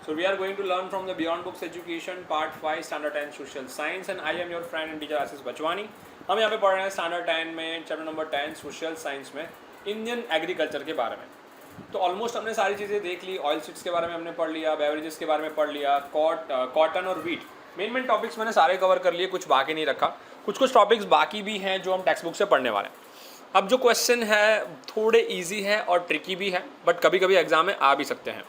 So we are going to learn from the Beyond Books Education Part 5 Standard 10 Social Science and I am your friend and teacher Ashish Bachwani. हम यहाँ पे पढ़ रहे हैं standard 10 में chapter number 10 social science में Indian agriculture के बारे में. तो ऑलमोस्ट हमने सारी चीज़ें देख ली. ऑयल सीड्स के बारे में हमने पढ़ लिया, बेवरेजेस के बारे में पढ़ लिया, कॉटन और वीट मेन टॉपिक्स मैंने सारे कवर कर लिए, कुछ बाकी नहीं रखा. कुछ टॉपिक्स बाकी भी हैं जो हम टेक्स्ट बुक से पढ़ने वाले हैं. अब जो क्वेश्चन है थोड़े ईजी है और ट्रिकी भी है, बट कभी कभी एग्जाम में आ भी सकते हैं.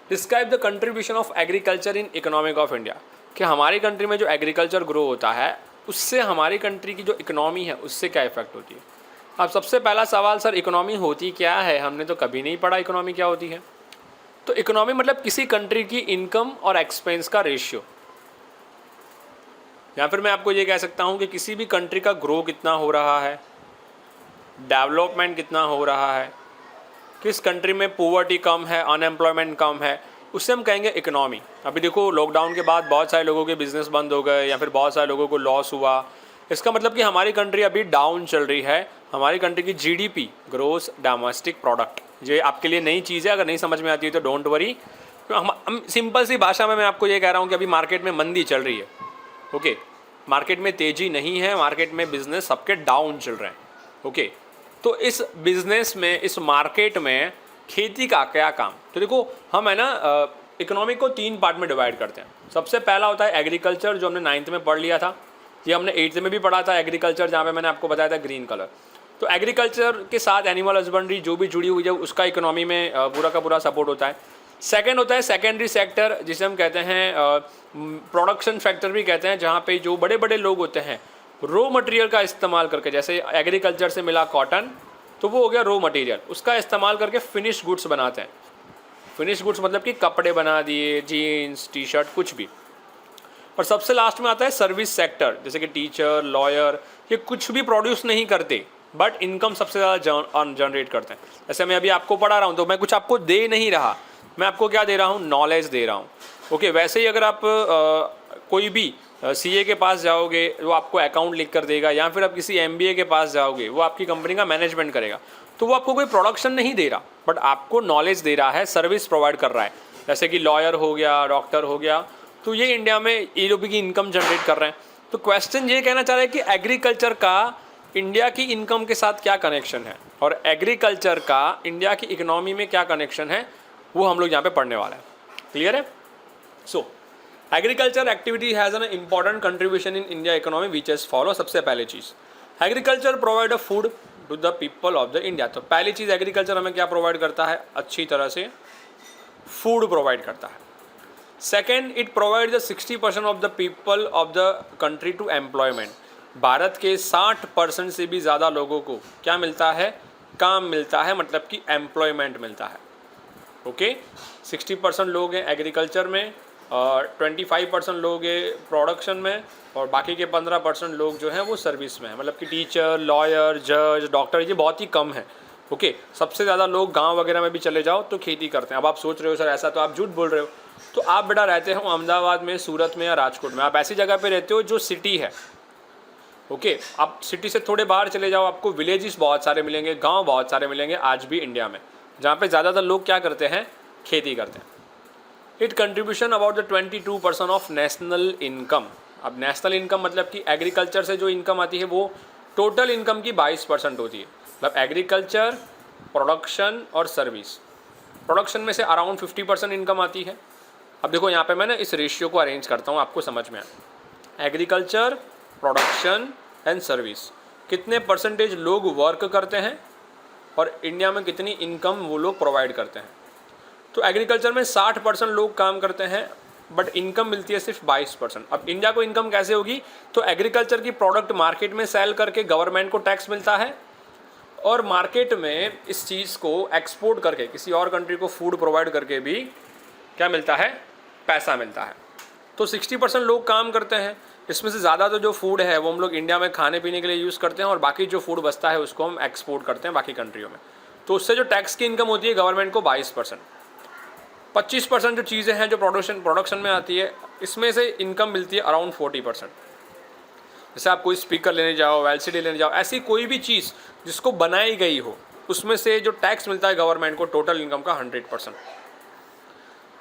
Describe the contribution of agriculture in economic of India. कि हमारी कंट्री में जो एग्रीकल्चर ग्रो होता है उससे हमारी कंट्री की जो इकोनॉमी है उससे क्या इफेक्ट होती है. अब सबसे पहला सवाल, सर इकोनॉमी होती क्या है? हमने तो कभी नहीं पढ़ा इकोनॉमी क्या होती है. तो इकोनॉमी मतलब किसी कंट्री की इनकम और एक्सपेंस का रेशियो. या फिर मैं आपको ये कह सकता हूँ कि किसी भी कंट्री का ग्रो कितना हो रहा है, डेवलपमेंट कितना हो रहा है, किस कंट्री में पॉवर्टी कम है, अनएम्प्लॉयमेंट कम है, उससे हम कहेंगे इकोनॉमी. अभी देखो लॉकडाउन के बाद बहुत सारे लोगों के बिजनेस बंद हो गए या फिर बहुत सारे लोगों को लॉस हुआ. इसका मतलब कि हमारी कंट्री अभी डाउन चल रही है. हमारी कंट्री की जीडीपी, ग्रोस डोमेस्टिक प्रोडक्ट, ये आपके लिए नई चीज़ है. अगर नहीं समझ में आती है तो डोंट वरी. हम सिंपल सी भाषा में मैं आपको ये कह रहा हूँ कि अभी मार्केट में मंदी चल रही है. ओके, मार्केट में तेज़ी नहीं है, मार्केट में बिजनेस सबके डाउन चल रहे हैं. ओके, तो इस बिजनेस में, इस मार्केट में खेती का क्या काम. तो देखो हम है ना इकोनॉमी को 3 पार्ट में डिवाइड करते हैं. सबसे पहला होता है एग्रीकल्चर, जो हमने 9th में पढ़ लिया था. ये हमने 8th में भी पढ़ा था एग्रीकल्चर, जहाँ पे मैंने आपको बताया था ग्रीन कलर. तो एग्रीकल्चर के साथ एनिमल हस्बेंड्री जो भी जुड़ी हुई है उसका इकोनॉमी में पूरा का पूरा सपोर्ट होता है. सेकेंड होता है सेकेंडरी सेक्टर, जिसे हम कहते हैं प्रोडक्शन फैक्टर भी कहते हैं, जहाँ पे जो बड़े बड़े लोग होते हैं रॉ मटेरियल का इस्तेमाल करके, जैसे एग्रीकल्चर से मिला कॉटन तो वो हो गया रॉ मटेरियल, उसका इस्तेमाल करके फिनिश गुड्स बनाते हैं. फिनिश गुड्स मतलब कि कपड़े बना दिए, जीन्स, टी शर्ट, कुछ भी. और सबसे लास्ट में आता है सर्विस सेक्टर, जैसे कि टीचर, लॉयर, ये कुछ भी प्रोड्यूस नहीं करते बट इनकम सबसे ज़्यादा जनरेट करते हैं. जैसे मैं अभी आपको पढ़ा रहा हूँ तो मैं कुछ आपको दे नहीं रहा, मैं आपको क्या दे रहा हूँ, नॉलेज दे रहा हूँ. ओके, वैसे ही अगर आप कोई भी सीए के पास जाओगे वो आपको अकाउंट लिख कर देगा, या फिर आप किसी एमबीए के पास जाओगे वो आपकी कंपनी का मैनेजमेंट करेगा. तो वो आपको कोई प्रोडक्शन नहीं दे रहा बट आपको नॉलेज दे रहा है, सर्विस प्रोवाइड कर रहा है. जैसे कि लॉयर हो गया, डॉक्टर हो गया, तो ये इंडिया में ये लोग की इनकम जनरेट कर रहे हैं. तो क्वेश्चन ये कहना चाह रहा है कि एग्रीकल्चर का इंडिया की इनकम के साथ क्या कनेक्शन है और एग्रीकल्चर का इंडिया की इकोनॉमी में क्या कनेक्शन है, वो हम लोग यहाँ पे पढ़ने वाले हैं. क्लियर है? So agriculture activity has an important contribution in India economy which is follow. सबसे पहले चीज़, agriculture provide a food to the people of the India. तो पहली चीज़ एग्रीकल्चर हमें क्या प्रोवाइड करता है, अच्छी तरह से फूड प्रोवाइड करता है. Second, it provide the 60% of the people of the country to employment. Bharat के 60% से भी ज़्यादा लोगों को क्या मिलता है, काम मिलता है, मतलब कि एम्प्लॉयमेंट मिलता है. ओके, 60% लोग हैं एग्रीकल्चर में और 25% लोग हैं प्रोडक्शन में और बाकी के 15% लोग जो हैं वो सर्विस में हैं, मतलब कि टीचर, लॉयर, जज, डॉक्टर, ये बहुत ही कम है. ओके, सबसे ज़्यादा लोग गांव वगैरह में भी चले जाओ तो खेती करते हैं. अब आप सोच रहे हो सर ऐसा, तो आप झूठ बोल रहे हो. तो आप बेटा रहते हो अहमदाबाद में, सूरत में या राजकोट में, आप ऐसी जगह पे रहते हो जो सिटी है. ओके, आप सिटी से थोड़े बाहर चले जाओ, आपको विलेजेस बहुत सारे मिलेंगे, गांव बहुत सारे मिलेंगे आज भी इंडिया में, जहाँ पे ज़्यादातर लोग क्या करते हैं, खेती करते हैं. It contribution about the 22% of national income. अब नेशनल इनकम मतलब कि एग्रीकल्चर से जो इनकम आती है वो टोटल इनकम की 22% होती है. मतलब एग्रीकल्चर, प्रोडक्शन और सर्विस. प्रोडक्शन में से अराउंड 50% इनकम आती है. अब देखो यहाँ पे मैं ना इस रेशियो को अरेंज करता हूँ, आपको समझ में आए. एग्रीकल्चर, प्रोडक्शन एंड सर्विस, कितने परसेंटेज लोग वर्क करते हैं और इंडिया में कितनी इनकम वो लोग प्रोवाइड करते हैं. तो एग्रीकल्चर में 60% लोग काम करते हैं बट इनकम मिलती है सिर्फ 22%. अब इंडिया को इनकम कैसे होगी, तो एग्रीकल्चर की प्रोडक्ट मार्केट में सेल करके गवर्नमेंट को टैक्स मिलता है और मार्केट में इस चीज़ को एक्सपोर्ट करके किसी और कंट्री को फूड प्रोवाइड करके भी क्या मिलता है, पैसा मिलता है. तो 60% लोग काम करते हैं, इसमें से ज़्यादा तो जो फूड है वो हम लोग इंडिया में खाने पीने के लिए यूज़ करते हैं और बाकी जो फूड बचता है उसको हम एक्सपोर्ट करते हैं बाकी कंट्रियों में. तो उससे जो टैक्स की इनकम होती है गवर्नमेंट को 22%. 25% जो चीज़ें हैं जो प्रोडक्शन में आती है, इसमें से इनकम मिलती है अराउंड 40%. जैसे आप कोई स्पीकर लेने जाओ, एलसीडी लेने जाओ, ऐसी कोई भी चीज़ जिसको बनाई गई हो, उसमें से जो टैक्स मिलता है गवर्नमेंट को टोटल इनकम का 100%.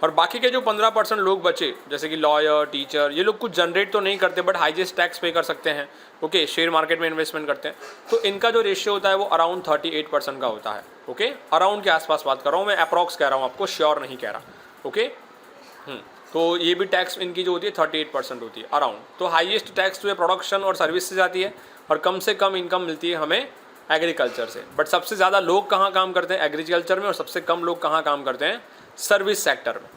और बाकी के जो 15% लोग बचे, जैसे कि लॉयर, टीचर, ये लोग कुछ जनरेट तो नहीं करते बट हाईएस्ट टैक्स पे कर सकते हैं, ओके, शेयर मार्केट में इन्वेस्टमेंट करते हैं, तो इनका जो रेशियो होता है वो अराउंड 38% का होता है, ओके, अराउंड के आसपास बात कर रहा हूँ मैं, अप्रॉक्स कह रहा हूँ आपको, श्योर नहीं कह रहा, ओके। तो ये भी टैक्स इनकी जो होती है 38% होती है अराउंड। तो हाईएस्ट टैक्स जो है प्रोडक्शन और सर्विस से जाती है, और कम से कम इनकम मिलती है हमें एग्रीकल्चर से। बट सबसे ज़्यादा लोग कहाँ काम करते हैं? एग्रीकल्चर में, और सबसे कम लोग कहाँ काम करते हैं? सर्विस सेक्टर में,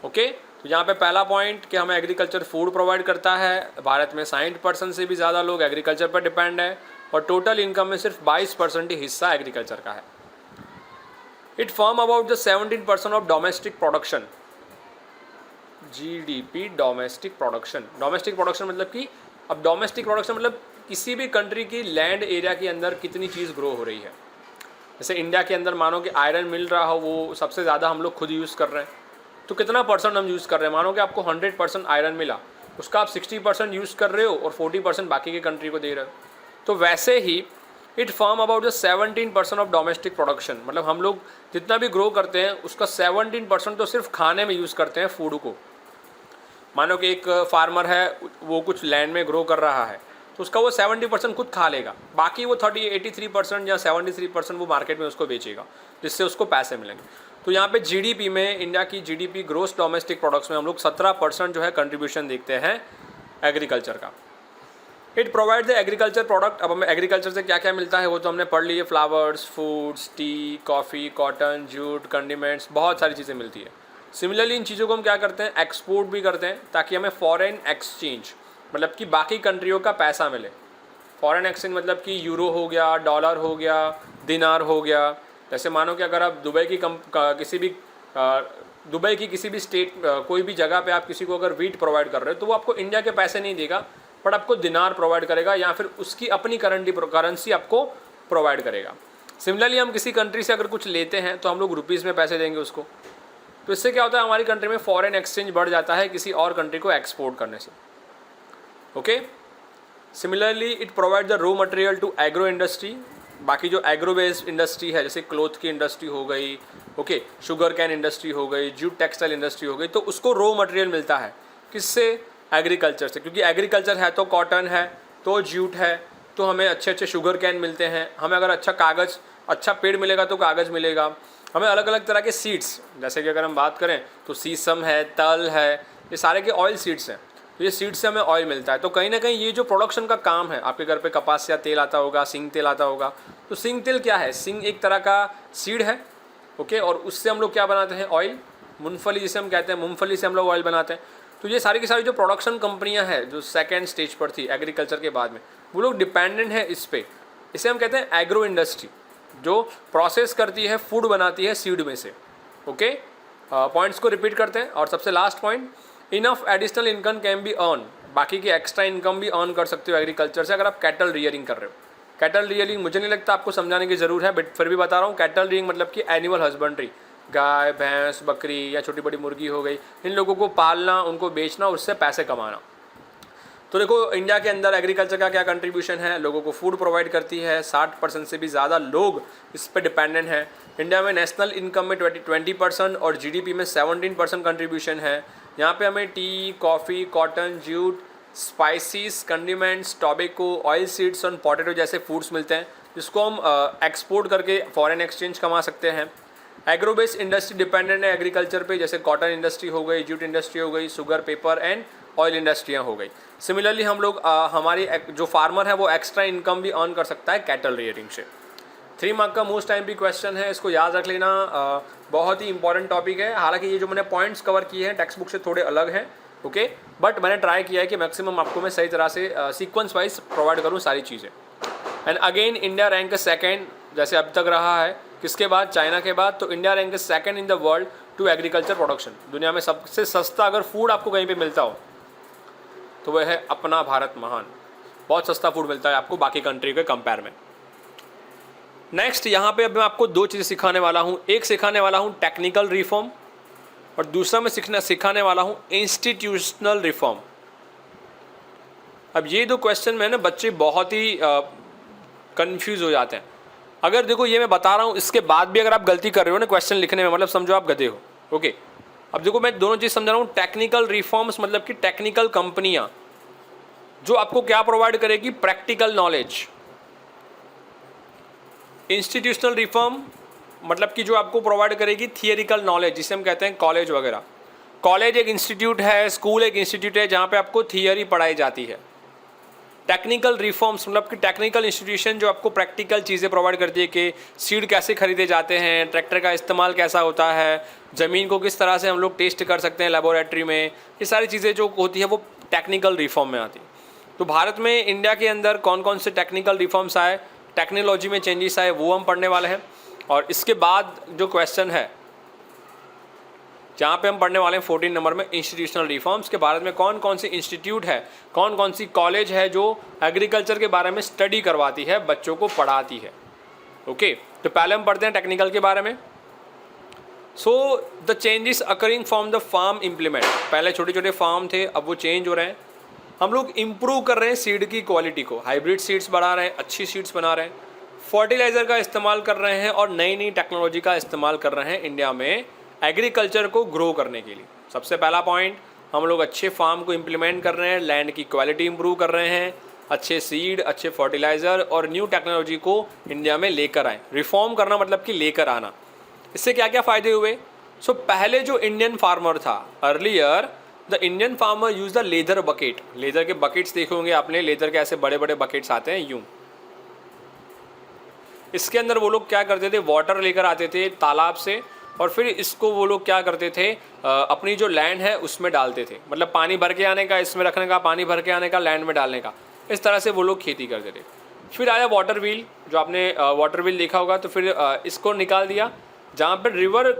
ओके। तो यहाँ पे पहला पॉइंट कि हमें एग्रीकल्चर फूड प्रोवाइड करता है, भारत में 60% से भी ज़्यादा लोग एग्रीकल्चर पर डिपेंड है, और टोटल इनकम में सिर्फ 22% ही हिस्सा एग्रीकल्चर का है। It form about the 17% of domestic production, GDP, domestic production. Domestic production मतलब कि, अब डोमेस्टिक प्रोडक्शन मतलब किसी भी कंट्री की लैंड एरिया के अंदर कितनी चीज़ ग्रो हो रही है। जैसे इंडिया के अंदर मानो कि आयरन मिल रहा हो, वो सबसे ज़्यादा हम लोग खुद यूज़ कर रहे हैं, तो कितना परसेंट हम यूज़ कर रहे हैं? मानो कि आपको 100% आयरन मिला, उसका आप 60% यूज़ कर रहे हो और 40% बाकी के कंट्री को दे रहे हो। तो वैसे ही it form about the 17% of domestic production, मतलब हम लोग जितना भी ग्रो करते हैं उसका 17% तो सिर्फ खाने में यूज़ करते हैं, फूड को। मानो कि एक फार्मर है, वो कुछ लैंड में ग्रो कर रहा है, तो उसका वो 70% खुद खा लेगा, बाकी वो 83% या 73% वो मार्केट में उसको बेचेगा, जिससे उसको पैसे मिलेंगे। तो यहाँ पे जीडीपी में, इंडिया की जीडीपी ग्रोस डोमेस्टिक प्रोडक्ट्स में हम लोग 17% जो है कंट्रीब्यूशन देखते हैं एग्रीकल्चर का। It provide the agriculture product. अब हमें एग्रीकल्चर से क्या क्या मिलता है वो तो हमने पढ़ लिए, flowers, foods, T, coffee, cotton, jute, condiments, बहुत सारी चीज़ें मिलती है। सिमिलरली इन चीज़ों को हम क्या करते हैं? एक्सपोर्ट भी करते हैं, ताकि हमें फॉरेन एक्सचेंज, मतलब कि बाकी कंट्रियों का पैसा मिले। फॉरेन एक्सचेंज मतलब कि यूरो हो गया, डॉलर हो गया, दिनार हो गया। जैसे मानो कि अगर आप दुबई की किसी भी स्टेट, कोई भी जगह पे आप किसी को अगर वीट प्रोवाइड कर रहे हो, तो वो आपको इंडिया के पैसे नहीं देगा, बट आपको दिनार प्रोवाइड करेगा, या फिर उसकी अपनी करेंसी आपको प्रोवाइड करेगा। सिमिलरली हम किसी कंट्री से अगर कुछ लेते हैं तो हम लोग रुपीज़ में पैसे देंगे उसको। तो इससे क्या होता है? हमारी कंट्री में फॉरेन एक्सचेंज बढ़ जाता है किसी और कंट्री को एक्सपोर्ट करने से, okay. Similarly it provide the raw material to agro industry. बाकी जो एग्रो बेस्ड इंडस्ट्री है, जैसे क्लोथ की इंडस्ट्री हो गई, ओके, शुगर कैन इंडस्ट्री हो गई, जूट टेक्सटाइल इंडस्ट्री हो गई, तो उसको रॉ मटेरियल मिलता है किससे? एग्रीकल्चर से। क्योंकि एग्रीकल्चर है तो कॉटन है, तो जूट है, तो हमें अच्छे अच्छे शुगर कैन मिलते हैं। हमें अगर अच्छा कागज़, अच्छा पेड़ मिलेगा तो कागज़ मिलेगा। हमें अलग अलग तरह के सीड्स, जैसे कि अगर हम बात करें तो सीसम है, तल है, ये सारे के ऑयल सीड्स हैं, तो ये सीड से हमें ऑयल मिलता है। तो कहीं ना कहीं ये जो प्रोडक्शन का काम है, आपके घर पे कपास या तेल आता होगा, सिंग तेल आता होगा, तो सिंग तेल क्या है? सिंग एक तरह का सीड है, ओके, और उससे हम लोग क्या बनाते हैं? ऑयल। मूंगफली जिसे हम कहते हैं, मूंगफली से हम लोग ऑयल बनाते हैं। तो ये सारी की सारी जो प्रोडक्शन कंपनियां हैं जो सेकेंड स्टेज पर थी एग्रीकल्चर के बाद में, वो लोग डिपेंडेंट है इस पे। इसे हम कहते हैं एग्रो इंडस्ट्री, जो प्रोसेस करती है, फूड बनाती है सीड में से, ओके। पॉइंट्स को रिपीट करते हैं। और सबसे last point, enough additional income can be earn. बाकी की एक्स्ट्रा इनकम भी अर्न कर सकते हो एग्रीकल्चर से, अगर आप कैटल रियरिंग कर रहे हो। कैटल रियरिंग मुझे नहीं लगता आपको समझाने की ज़रूरत है, बट फिर भी बता रहा हूँ। कैटल रियरिंग मतलब कि एनिमल हस्बेंड्री, गाय, भैंस, बकरी या छोटी बड़ी मुर्गी हो गई, इन लोगों को पालना, उनको बेचना, उससे पैसे कमाना। तो देखो इंडिया के अंदर एग्रीकल्चर का क्या कंट्रीब्यूशन है? लोगों को फूड प्रोवाइड करती है, 60% से भी ज़्यादा लोग इस पर डिपेंडेंट हैं। इंडिया में नेशनल इनकम में 20% और जीडीपी में 17% कंट्रीब्यूशन है। यहाँ पे हमें T, coffee, cotton, jute, spices, condiments, tobacco, oil seeds और पोटैटो जैसे फूड्स मिलते हैं, जिसको हम एक्सपोर्ट करके फॉरेन एक्सचेंज कमा सकते हैं। एग्रो बेस्ड इंडस्ट्री डिपेंडेंट है एग्रीकल्चर पे, जैसे कॉटन इंडस्ट्री हो गई, जूट इंडस्ट्री हो गई, शुगर, पेपर एंड ऑयल इंडस्ट्रियाँ हो गई। सिमिलरली हम लोग हमारी जो फार्मर है वो एक्स्ट्रा इनकम भी अर्न कर सकता है कैटल रियरिंग से। 3 मार्क का मोस्ट टाइम भी क्वेश्चन है, इसको याद रख लेना। बहुत ही इंपॉर्टेंट टॉपिक है। हालांकि ये जो मैंने पॉइंट्स कवर किए हैं टेक्स्ट बुक से थोड़े अलग हैं, ओके, बट मैंने ट्राई किया है कि मैक्सिमम आपको मैं सही तरह से सीक्वेंस वाइज प्रोवाइड करूँ सारी चीज़ें। And again India rank second, जैसे अब तक रहा है, किसके बाद? चाइना के बाद। तो India rank second in the world to agriculture production. दुनिया में सबसे सस्ता अगर फूड आपको कहीं पे मिलता हो तो वह है अपना भारत महान। बहुत सस्ता फूड मिलता है आपको बाकी कंट्री के कंपेयर में। नेक्स्ट यहाँ पे अब मैं आपको 2 चीज़ें सिखाने वाला हूँ। एक सिखाने वाला हूँ टेक्निकल रिफॉर्म, और दूसरा मैं सिखाने वाला हूँ इंस्टीट्यूशनल रिफॉर्म। अब ये 2 क्वेश्चन में ना बच्चे बहुत ही कंफ्यूज हो जाते हैं। अगर देखो ये मैं बता रहा हूँ, इसके बाद भी अगर आप गलती कर रहे हो ना क्वेश्चन लिखने में, मतलब समझो आप गधे हो, ओके। अब देखो मैं दोनों चीज़ समझा रहा हूँ। टेक्निकल रिफॉर्म्स मतलब कि टेक्निकल कंपनियाँ जो आपको क्या प्रोवाइड करेगी, प्रैक्टिकल नॉलेज। इंस्टीट्यूशनल रिफॉर्म मतलब कि जो आपको प्रोवाइड करेगी थियरिकल नॉलेज, जिसे हम कहते हैं कॉलेज वगैरह। कॉलेज एक इंस्टीट्यूट है, स्कूल एक इंस्टीट्यूट है जहाँ पे आपको थियरी पढ़ाई जाती है। टेक्निकल रिफॉर्म्स मतलब कि टेक्निकल इंस्टीट्यूशन जो आपको प्रैक्टिकल चीज़ें प्रोवाइड करती है कि सीड कैसे खरीदे जाते हैं, ट्रैक्टर का इस्तेमाल कैसा होता है, ज़मीन को किस तरह से हम लोग टेस्ट कर सकते हैं लेबोरेटरी में, ये सारी चीज़ें जो होती है वो टेक्निकल रिफॉर्म में आती है। तो भारत में, इंडिया के अंदर कौन कौन से टेक्निकल रिफॉर्म्स आए, टेक्नोलॉजी में चेंजेस आए, वो हम पढ़ने वाले हैं। और इसके बाद जो क्वेश्चन है जहाँ पे हम पढ़ने वाले हैं 14 नंबर में, इंस्टीट्यूशनल रिफॉर्म्स के भारत में कौन कौन सी इंस्टीट्यूट है, कौन कौन सी कॉलेज है जो एग्रीकल्चर के बारे में स्टडी करवाती है, बच्चों को पढ़ाती है। ओके, तो पहले हम पढ़ते हैं टेक्निकल के बारे में। So the changes occurring from the farm implement. पहले छोटे छोटे फार्म थे, अब वो चेंज हो रहे हैं। हम लोग इम्प्रूव कर रहे हैं सीड की क्वालिटी को, हाइब्रिड सीड्स बढ़ा रहे हैं, अच्छी सीड्स बना रहे हैं, फर्टिलाइज़र का इस्तेमाल कर रहे हैं और नई नई टेक्नोलॉजी का इस्तेमाल कर रहे हैं इंडिया में एग्रीकल्चर को ग्रो करने के लिए। सबसे पहला पॉइंट, हम लोग अच्छे फार्म को इम्प्लीमेंट कर रहे हैं, लैंड की क्वालिटी इंप्रूव कर रहे हैं, अच्छे सीड, अच्छे फर्टिलाइज़र और न्यू टेक्नोलॉजी को इंडिया में लेकर आए। रिफॉर्म करना मतलब कि लेकर आना। इससे क्या क्या फ़ायदे हुए? सो पहले जो इंडियन फार्मर था, earlier the Indian farmer use the leather bucket. Leather के बकेट्स देखे होंगे आपने, लेदर के ऐसे बड़े बड़े बकेट्स आते हैं यूँ। इसके अंदर वो लोग क्या करते थे, वाटर लेकर आते थे तालाब से और फिर इसको वो लोग क्या करते थे, अपनी जो लैंड है उसमें डालते थे। मतलब पानी भर के आने का, इसमें रखने का, पानी भर के आने का, लैंड में डालने का, इस तरह से वो लोग खेती करते थे। फिर आया वाटर व्हील, जो आपने वाटर व्हील देखा होगा। तो फिर इसको निकाल दिया, जहाँ पर रिवर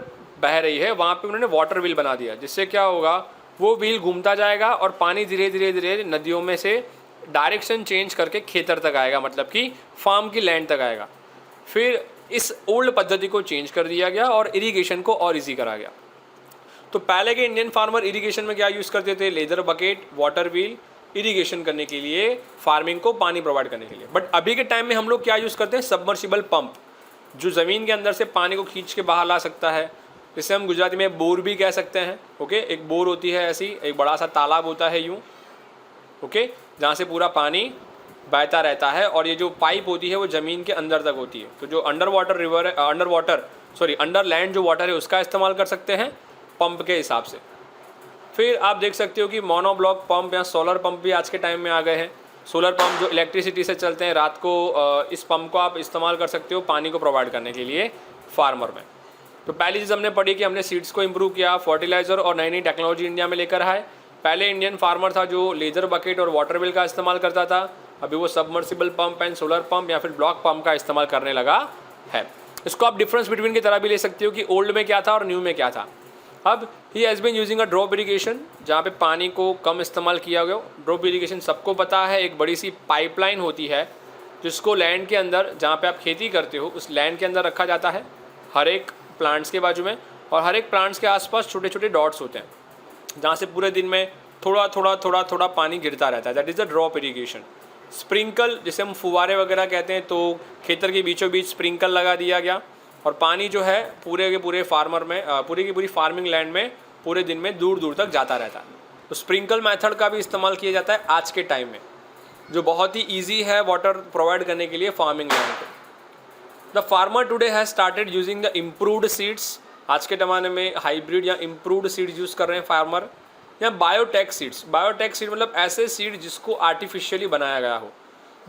बह रही है वहाँ पे उन्होंने वाटर व्हील बना दिया, जिससे क्या होगा, वो व्हील घूमता जाएगा और पानी धीरे धीरे धीरे नदियों में से डायरेक्शन चेंज करके खेतर तक आएगा, मतलब कि फार्म की लैंड तक आएगा। फिर इस ओल्ड पद्धति को चेंज कर दिया गया और इरिगेशन को और इजी करा गया। तो पहले के इंडियन फार्मर इरिगेशन में क्या यूज़ करते थे, leather bucket, water wheel, irrigation करने के लिए, फार्मिंग को पानी प्रोवाइड करने के लिए। बट अभी के टाइम में हम लोग क्या यूज़ करते हैं, सबमर्सिबल पंप, जो ज़मीन के अंदर से पानी को खींच के बाहर ला सकता है, जिसे हम गुजराती में बोर भी कह सकते हैं। ओके, एक बोर होती है ऐसी, एक बड़ा सा तालाब होता है यूँ, ओके, जहाँ से पूरा पानी बहता रहता है और ये जो पाइप होती है वो ज़मीन के अंदर तक होती है। तो जो अंडर वाटर रिवर है, अंडर लैंड जो वाटर है उसका इस्तेमाल कर सकते हैं पंप के हिसाब से। फिर आप देख सकते हो कि मोनोब्लॉक पंप या सोलर पंप भी आज के टाइम में आ गए हैं। सोलर पंप जो इलेक्ट्रिसिटी से चलते हैं, रात को इस पंप को आप इस्तेमाल कर सकते हो पानी को प्रोवाइड करने के लिए फार्मर में। तो पहली चीज़ हमने पढ़ी कि हमने सीड्स को इम्प्रूव किया, फर्टिलाइज़र और नई नई टेक्नोलॉजी इंडिया में लेकर आए। पहले इंडियन फार्मर था जो लेदर बकेट और वाटर व्हील का इस्तेमाल करता था, अभी वो submersible pump and solar pump या फिर ब्लॉक पंप का इस्तेमाल करने लगा है। इसको आप डिफरेंस बिटवीन की तरह भी ले सकते हो कि ओल्ड में क्या था और न्यू में क्या था। अब ही has been using a drop irrigation, जहाँ पे पानी को कम इस्तेमाल किया गया। ड्रॉप इरीगेशन सबको पता है, एक बड़ी सी पाइपलाइन होती है जिसको लैंड के अंदर, जहाँ पे आप खेती करते हो उस लैंड के अंदर रखा जाता है, हर एक प्लांट्स के बाजू में, और हर एक प्लांट्स के आसपास छोटे छोटे डॉट्स होते हैं जहाँ से पूरे दिन में थोड़ा थोड़ा थोड़ा थोड़ा पानी गिरता रहता है। That is the drop irrigation. Sprinkle, जिसे हम फुवारे वगैरह कहते हैं, तो खेतर के बीचों बीच स्प्रिंकल लगा दिया गया और पानी जो है पूरे के पूरे फार्मर में, पूरी की पूरी फार्मिंग लैंड में पूरे दिन में दूर दूर तक जाता रहता है। तो स्प्रिंकल मेथड का भी इस्तेमाल किया जाता है आज के टाइम में, जो बहुत ही ईजी है वाटर प्रोवाइड करने के लिए फार्मिंग लैंड को। The farmer today has started using the improved seeds. आज के ज़माने में हाइब्रिड या इम्प्रूव्ड सीड्स यूज़ कर रहे हैं फार्मर, या बायोटेक सीड्स। बायोटेक सीड मतलब ऐसे सीड जिसको आर्टिफिशियली बनाया गया हो।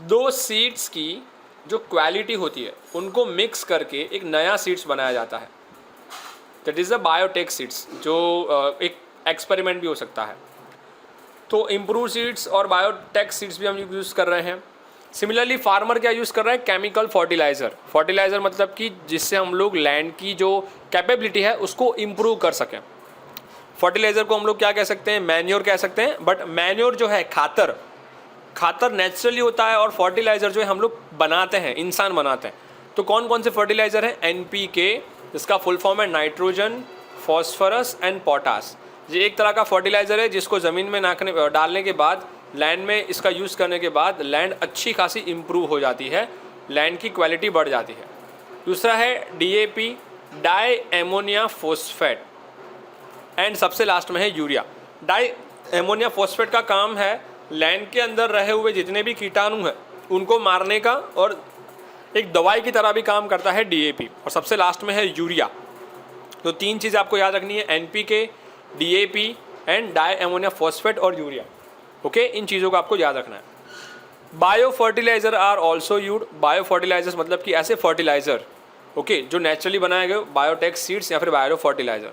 दो सीड्स की जो क्वालिटी होती है उनको मिक्स करके एक नया सीड्स बनाया जाता है, that is the biotech seeds, जो एक एक्सपेरिमेंट भी हो सकता है। तो इम्प्रूव सीड्स और बायोटेक सीड्स भी हम यूज़ कर रहे हैं। सिमिलरली फार्मर क्या यूज़ कर रहा है, केमिकल फर्टिलाइज़र। फर्टिलाइज़र मतलब कि जिससे हम लोग लैंड की जो कैपेबिलिटी है उसको इम्प्रूव कर सकें। फर्टिलाइज़र को हम लोग क्या कह सकते हैं, मैन्योर कह सकते हैं। बट मैन्योर जो है, खातर, खातर नेचुरली होता है और फर्टिलाइज़र जो है हम लोग बनाते हैं, इंसान बनाते हैं। तो कौन कौन से फर्टिलाइज़र हैं, NPK, जिसका फुल फॉर्म है नाइट्रोजन, फॉस्फोरस एंड पोटास। ये एक तरह का फर्टिलाइज़र है जिसको ज़मीन में डालने के बाद, लैंड में इसका यूज़ करने के बाद लैंड अच्छी खासी इम्प्रूव हो जाती है, लैंड की क्वालिटी बढ़ जाती है। दूसरा है DAP, di ammonia phosphate. And सबसे लास्ट में है यूरिया। डाई एमोनिया फॉस्फेट का काम है लैंड के अंदर रहे हुए जितने भी कीटाणु हैं उनको मारने का, और एक दवाई की तरह भी काम करता है डीएपी। और सबसे लास्ट में है यूरिया। तो 3 चीज़ आपको याद रखनी है, NPK, DAP and di ammonia phosphate और यूरिया। ओके, इन चीज़ों को आपको याद रखना है। Bio fertiliser are also used. Bio fertilisers मतलब कि ऐसे फर्टिलाइजर ओके जो नेचुरली बनाए गए, बायोटेक सीड्स या फिर bio fertiliser.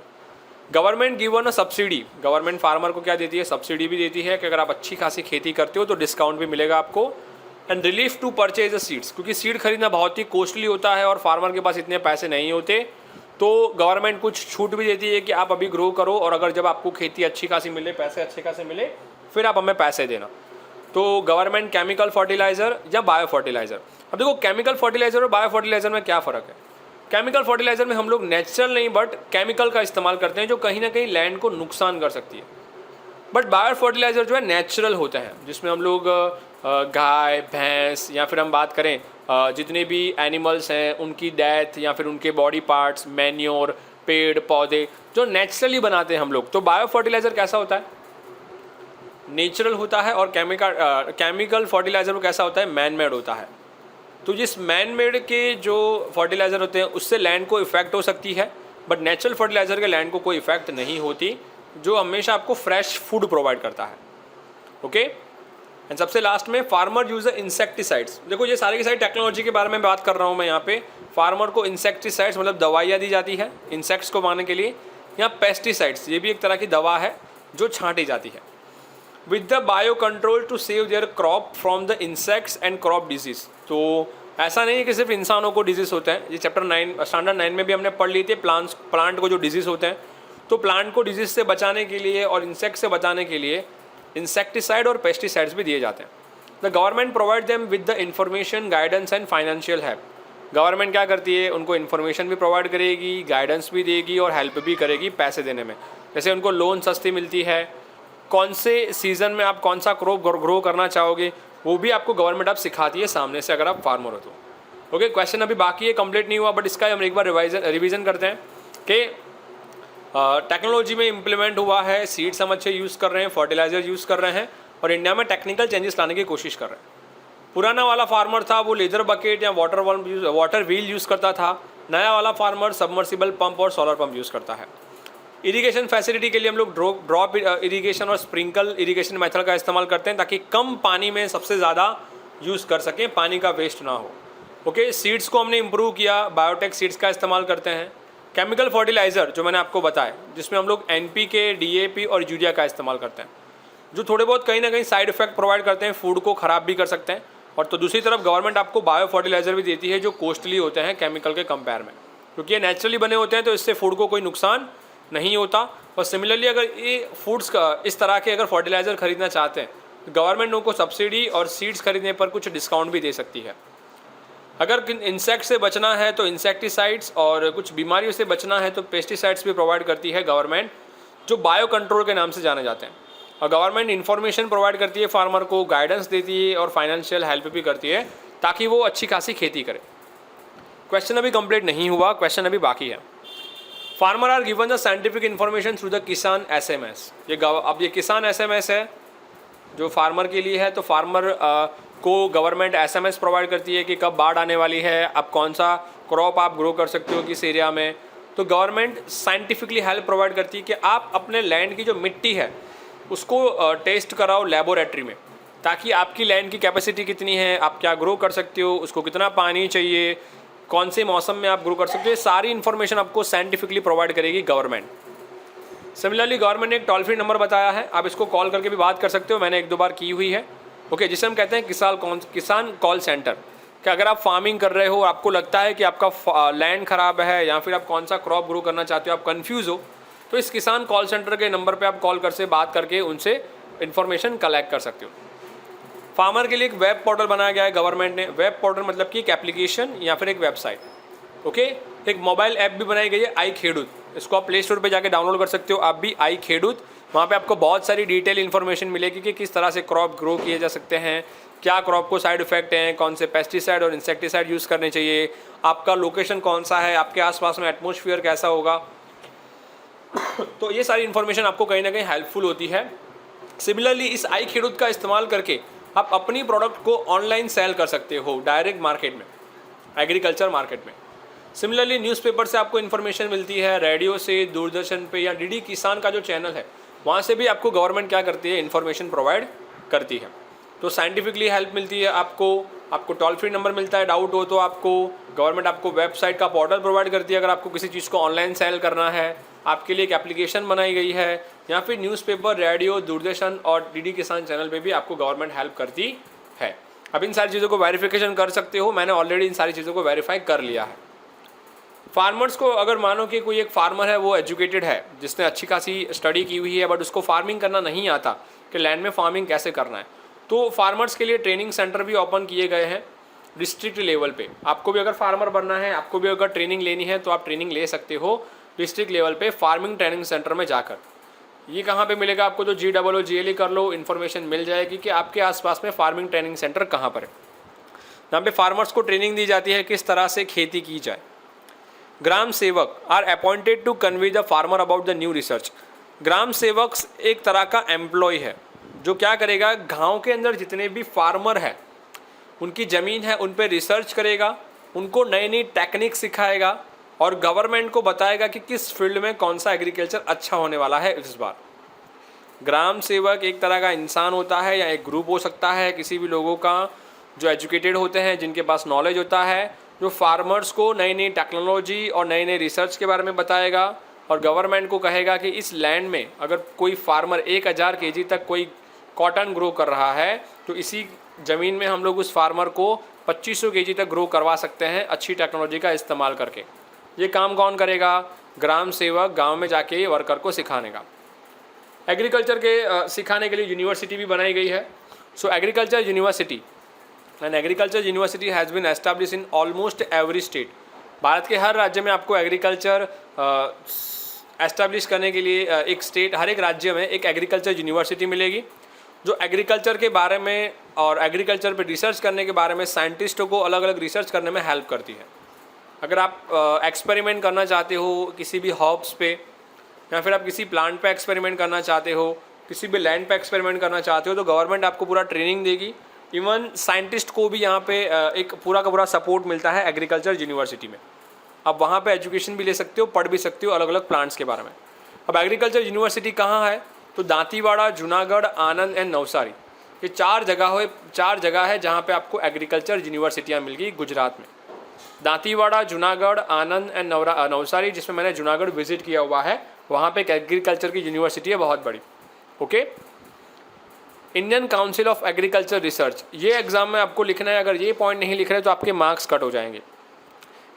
Government given a subsidy. Government farmer को क्या देती है? सब्सिडी भी देती है कि अगर आप अच्छी खासी खेती करते हो तो डिस्काउंट भी मिलेगा आपको। And relief to purchase the seeds, क्योंकि सीड खरीदना बहुत ही कॉस्टली होता है और फार्मर के पास इतने पैसे नहीं होते, तो गवर्नमेंट कुछ छूट भी देती है कि आप अभी ग्रो करो और अगर जब आपको खेती अच्छी खासी मिले, पैसे अच्छे खासे मिले, फिर आप हमें पैसे देना। तो गवर्नमेंट केमिकल फर्टिलाइज़र या बायो फर्टिलाइज़र। अब देखो केमिकल फर्टिलाइज़र और बायो फर्टिलाइज़र में क्या फ़र्क है? केमिकल फर्टिलाइज़र में हम लोग नेचुरल नहीं बट केमिकल का इस्तेमाल करते हैं जो कहीं ना कहीं लैंड को नुकसान कर सकती है। बट बायो फर्टिलाइज़र जो है नेचुरल होता है, जिसमें हम लोग गाय, भैंस या फिर हम बात करें जितने भी एनिमल्स हैं उनकी डेथ या फिर उनके बॉडी पार्ट्स, मैन्योर, पेड़ पौधे जो नेचुरली बनाते हैं हम लोग। तो बायो फर्टिलाइज़र कैसा होता है? नेचुरल होता है। और केमिकल फर्टिलाइज़र वो कैसा होता है? मैन मेड होता है। तो जिस मैन मेड के जो फर्टिलाइज़र होते हैं उससे लैंड को इफ़ेक्ट हो सकती है, बट नेचुरल फर्टिलाइज़र के लैंड को कोई इफ़ेक्ट नहीं होती, जो हमेशा आपको फ्रेश फूड प्रोवाइड करता है। ओके, एंड सबसे लास्ट में फार्मर यूज़ इंसेक्टिसाइड्स। देखो ये सारी की सारी टेक्नोलॉजी के बारे में बात कर रहा हूँ मैं यहाँ पे। फार्मर को इंसेक्टिसाइड्स मतलब दवाइयाँ दी जाती है इंसेक्ट्स को मारने के लिए, या पेस्टिसाइड्स, ये भी एक तरह की दवा है जो छांटी जाती है। With the bio control to save their crop from the insects and crop disease. तो ऐसा नहीं है कि सिर्फ इंसानों को डिजीज़ होते हैं, ये चैप्टर 9 स्टैंडर्ड 9 में भी हमने पढ़ ली थी। प्लांट को जो डिजीज़ होते हैं, तो प्लांट को डिजीज़ से बचाने के लिए और इंसेक्ट से बचाने के लिए इंसेक्टिसाइड और पेस्टिसाइड्स भी दिए जाते हैं। The government provide them with the information, guidance and financial help. Government क्या करती है? उनको इन्फॉर्मेशन भी प्रोवाइड करेगी, गाइडेंस भी देगी और हेल्प भी करेगी पैसे देने में। जैसे उनको लोन सस्ती मिलती है, कौन से सीज़न में आप कौन सा क्रॉप ग्रो करना चाहोगे वो भी आपको गवर्नमेंट आप सिखाती है सामने से, अगर आप फार्मर हो तो। ओके, क्वेश्चन अभी बाकी है, कंप्लीट नहीं हुआ, बट इसका हम एक बार रिवीजन करते हैं कि टेक्नोलॉजी में इम्प्लीमेंट हुआ है, सीड्स हम अच्छे यूज़ कर रहे हैं, फर्टिलाइजर यूज़ कर रहे हैं और इंडिया में टेक्निकल चेंजेस लाने की कोशिश कर रहे हैं। पुराना वाला फार्मर था वो लेदर बकेट या वाटर व्हील यूज़ करता था। नया वाला फार्मर सबमर्सिबल पंप और सोलर पंप यूज़ करता है। इरिगेशन फैसिलिटी के लिए हम लोग ड्रॉप इरिगेशन और स्प्रिंकल इरिगेशन मेथड का इस्तेमाल करते हैं ताकि कम पानी में सबसे ज़्यादा यूज़ कर सकें, पानी का वेस्ट ना हो। ओके, सीड्स को हमने इम्प्रूव किया, बायोटेक सीड्स का इस्तेमाल करते हैं। केमिकल फर्टिलाइज़र जो मैंने आपको बताया, जिसमें हम लोग एनपीके, डीएपी और यूरिया का इस्तेमाल करते हैं, जो थोड़े बहुत कहीं ना कहीं साइड इफेक्ट प्रोवाइड करते हैं, फूड को ख़राब भी कर सकते हैं। और तो दूसरी तरफ गवर्नमेंट आपको बायो फर्टिलाइज़र भी देती है जो कॉस्टली होते हैं केमिकल के कंपेयर में, क्योंकि ये नेचुरली बने होते हैं तो इससे फूड को कोई नुकसान नहीं होता। और सिमिलरली अगर ये फूड्स का इस तरह के अगर फर्टिलाइज़र खरीदना चाहते हैं तो गवर्नमेंट उनको सब्सिडी और सीड्स खरीदने पर कुछ डिस्काउंट भी दे सकती है। अगर इंसेक्ट से बचना है तो इंसेक्टिसाइड्स, और कुछ बीमारियों से बचना है तो पेस्टिसाइड्स भी प्रोवाइड करती है गवर्नमेंट, जो बायो कंट्रोल के नाम से जाने जाते हैं। और गवर्नमेंट इन्फॉर्मेशन प्रोवाइड करती है फार्मर को, गाइडेंस देती है और फाइनेंशियल हेल्प भी करती है ताकि वो अच्छी खासी खेती करे। क्वेश्चन अभी कंप्लीट नहीं हुआ, क्वेश्चन अभी बाकी है। Farmer are given the scientific information through the Kisan SMS। अब ये किसान SMS है जो फार्मर के लिए है। तो फार्मर को गवर्नमेंट SMS प्रोवाइड करती है कि कब बाढ़ आने वाली है, अब कौन सा क्रॉप आप ग्रो कर सकते हो किस एरिया में। तो गवर्नमेंट साइंटिफिकली हेल्प प्रोवाइड करती है कि आप अपने लैंड की जो मिट्टी है उसको टेस्ट कराओ लेबोरेटरी में, ताकि आपकी लैंड की कैपेसिटी कितनी है, आप क्या ग्रो कर सकते हो, उसको कितना पानी चाहिए, कौन से मौसम में आप ग्रो कर सकते हो, सारी इन्फॉर्मेशन आपको साइंटिफिकली प्रोवाइड करेगी गवर्नमेंट। सिमिलरली गवर्नमेंट ने एक टोल फ्री नंबर बताया है, आप इसको कॉल करके भी बात कर सकते हो, मैंने 1-2 बार की हुई है। ओके, जिसे हम कहते हैं किसान कॉल सेंटर। कि अगर आप फार्मिंग कर रहे हो, आपको लगता है कि आपका लैंड ख़राब है या फिर आप कौन सा क्रॉप ग्रो करना चाहते हो, आप कन्फ्यूज़ हो, तो इस किसान कॉल सेंटर के नंबर पे आप कॉल कर से बात करके उनसे इन्फॉर्मेशन कलेक्ट कर सकते हो। फार्मर के लिए एक वेब पोर्टल बनाया गया है गवर्नमेंट ने। वेब पोर्टल मतलब कि एक एप्लीकेशन या फिर एक वेबसाइट। ओके, एक मोबाइल ऐप भी बनाई गई है, आई खेडूत। इसको आप प्ले स्टोर पे जाके डाउनलोड कर सकते हो आप भी, आई खेडूत। वहाँ पे आपको बहुत सारी डिटेल इन्फॉर्मेशन मिलेगी कि किस तरह से क्रॉप ग्रो किए जा सकते हैं, क्या क्रॉप को साइड इफेक्ट हैं, कौन से पेस्टिसाइड और इंसेक्टिसाइड यूज़ करने चाहिए, आपका लोकेशन कौन सा है, आपके आसपास में एटमॉस्फेयर कैसा होगा। तो ये सारी इन्फॉर्मेशन आपको कहीं ना कहीं हेल्पफुल होती है। सिमिलरली इस आई खेडूत का इस्तेमाल करके आप अपनी प्रोडक्ट को ऑनलाइन सेल कर सकते हो डायरेक्ट मार्केट में, एग्रीकल्चर मार्केट में। सिमिलरली न्यूज़पेपर से आपको इन्फॉर्मेशन मिलती है, रेडियो से, दूरदर्शन पे या डीडी किसान का जो चैनल है वहाँ से भी आपको गवर्नमेंट क्या करती है, इन्फॉर्मेशन प्रोवाइड करती है। तो साइंटिफिकली हेल्प मिलती है आपको टोल फ्री नंबर मिलता है, डाउट हो तो आपको गवर्नमेंट आपको वेबसाइट का पोर्टल प्रोवाइड करती है। अगर आपको किसी चीज़ को ऑनलाइन सेल करना है, आपके लिए एक एप्लीकेशन बनाई गई है, या फिर न्यूज़पेपर, रेडियो, दूरदर्शन और डीडी किसान चैनल पे भी आपको गवर्नमेंट हेल्प करती है। अब इन सारी चीज़ों को वेरिफिकेशन कर सकते हो, मैंने ऑलरेडी इन सारी चीज़ों को वेरीफाई कर लिया है। फार्मर्स को अगर मानो कि कोई एक फार्मर है, वो एजुकेटेड है, जिसने अच्छी खासी स्टडी की हुई है, बट उसको फार्मिंग करना नहीं आता कि लैंड में फार्मिंग कैसे करना है, तो फार्मर्स के लिए ट्रेनिंग सेंटर भी ओपन किए गए हैं डिस्ट्रिक्ट लेवल पे। आपको भी अगर फार्मर बनना है, आपको भी अगर ट्रेनिंग लेनी है, तो आप ट्रेनिंग ले सकते हो डिस्ट्रिक्ट लेवल पे फार्मिंग ट्रेनिंग सेंटर में जाकर। ये कहाँ पे मिलेगा आपको, तो GEE GLE कर लो, इन्फॉर्मेशन मिल जाएगी कि आपके आसपास में फार्मिंग ट्रेनिंग सेंटर कहाँ पर है, जहाँ पे फार्मर्स को ट्रेनिंग दी जाती है किस तरह से खेती की जाए। Gram sevak are appointed to convey the farmer about the new research. Gram sevak एक तरह का एम्प्लॉय है जो क्या करेगा, गांव के अंदर जितने भी फार्मर हैं, उनकी ज़मीन है, उन पर रिसर्च करेगा, उनको नई नई टेक्निक सिखाएगा और गवर्नमेंट को बताएगा कि किस फील्ड में कौन सा एग्रीकल्चर अच्छा होने वाला है इस बार। ग्राम सेवक एक तरह का इंसान होता है या एक ग्रुप हो सकता है किसी भी लोगों का जो एजुकेटेड होते हैं, जिनके पास नॉलेज होता है, जो फार्मर्स को नई नई टेक्नोलॉजी और नई नई रिसर्च के बारे में बताएगा और गवर्नमेंट को कहेगा कि इस लैंड में अगर कोई फार्मर 1000 kg तक कोई कॉटन ग्रो कर रहा है, तो इसी ज़मीन में हम लोग उस फार्मर को 2500 kg तक ग्रो करवा सकते हैं अच्छी टेक्नोलॉजी का इस्तेमाल करके। ये काम कौन करेगा, ग्राम सेवक गांव में जाके वर्कर को सिखाने का। एग्रीकल्चर के सिखाने के लिए यूनिवर्सिटी भी बनाई गई है। So agriculture university and agriculture university has been establish in almost every state. Bharat के हर राज्य में आपको एग्रीकल्चर एस्टैब्लिश करने के लिए एक स्टेट, हर एक राज्य में एक एग्रीकल्चर यूनिवर्सिटी मिलेगी जो एग्रीकल्चर के बारे में और एग्रीकल्चर पे रिसर्च करने के बारे में साइंटिस्टों को अलग अलग रिसर्च करने में हेल्प करती है। अगर आप एक्सपेरिमेंट करना चाहते हो किसी भी हर्ब्स पे, या फिर आप किसी प्लांट पे एक्सपेरिमेंट करना चाहते हो, किसी भी लैंड पे एक्सपेरिमेंट करना चाहते हो, तो गवर्नमेंट आपको पूरा ट्रेनिंग देगी। इवन साइंटिस्ट को भी यहाँ पे एक पूरा का पूरा सपोर्ट मिलता है एग्रीकल्चर यूनिवर्सिटी में। आप वहाँ पे एजुकेशन भी ले सकते हो, पढ़ भी सकते हो अलग अलग प्लांट्स के बारे में। अब एग्रीकल्चर यूनिवर्सिटी कहाँ है, तो दांतीवाड़ा, जूनागढ़, आनंद एंड नवसारी, ये 4 जगह है जहाँ पे आपको एग्रीकल्चर यूनिवर्सिटियाँ मिल गई गुजरात में। दांतीवाड़ा, जूनागढ़, आनंद एंड नवसारी, जिसमें मैंने जूनागढ़ विजिट किया हुआ है, वहाँ पे एक एग्रीकल्चर की यूनिवर्सिटी है बहुत बड़ी। Okay, Indian council of agriculture research, ये एग्जाम में आपको लिखना है। अगर ये पॉइंट नहीं लिख रहे तो आपके मार्क्स कट हो जाएंगे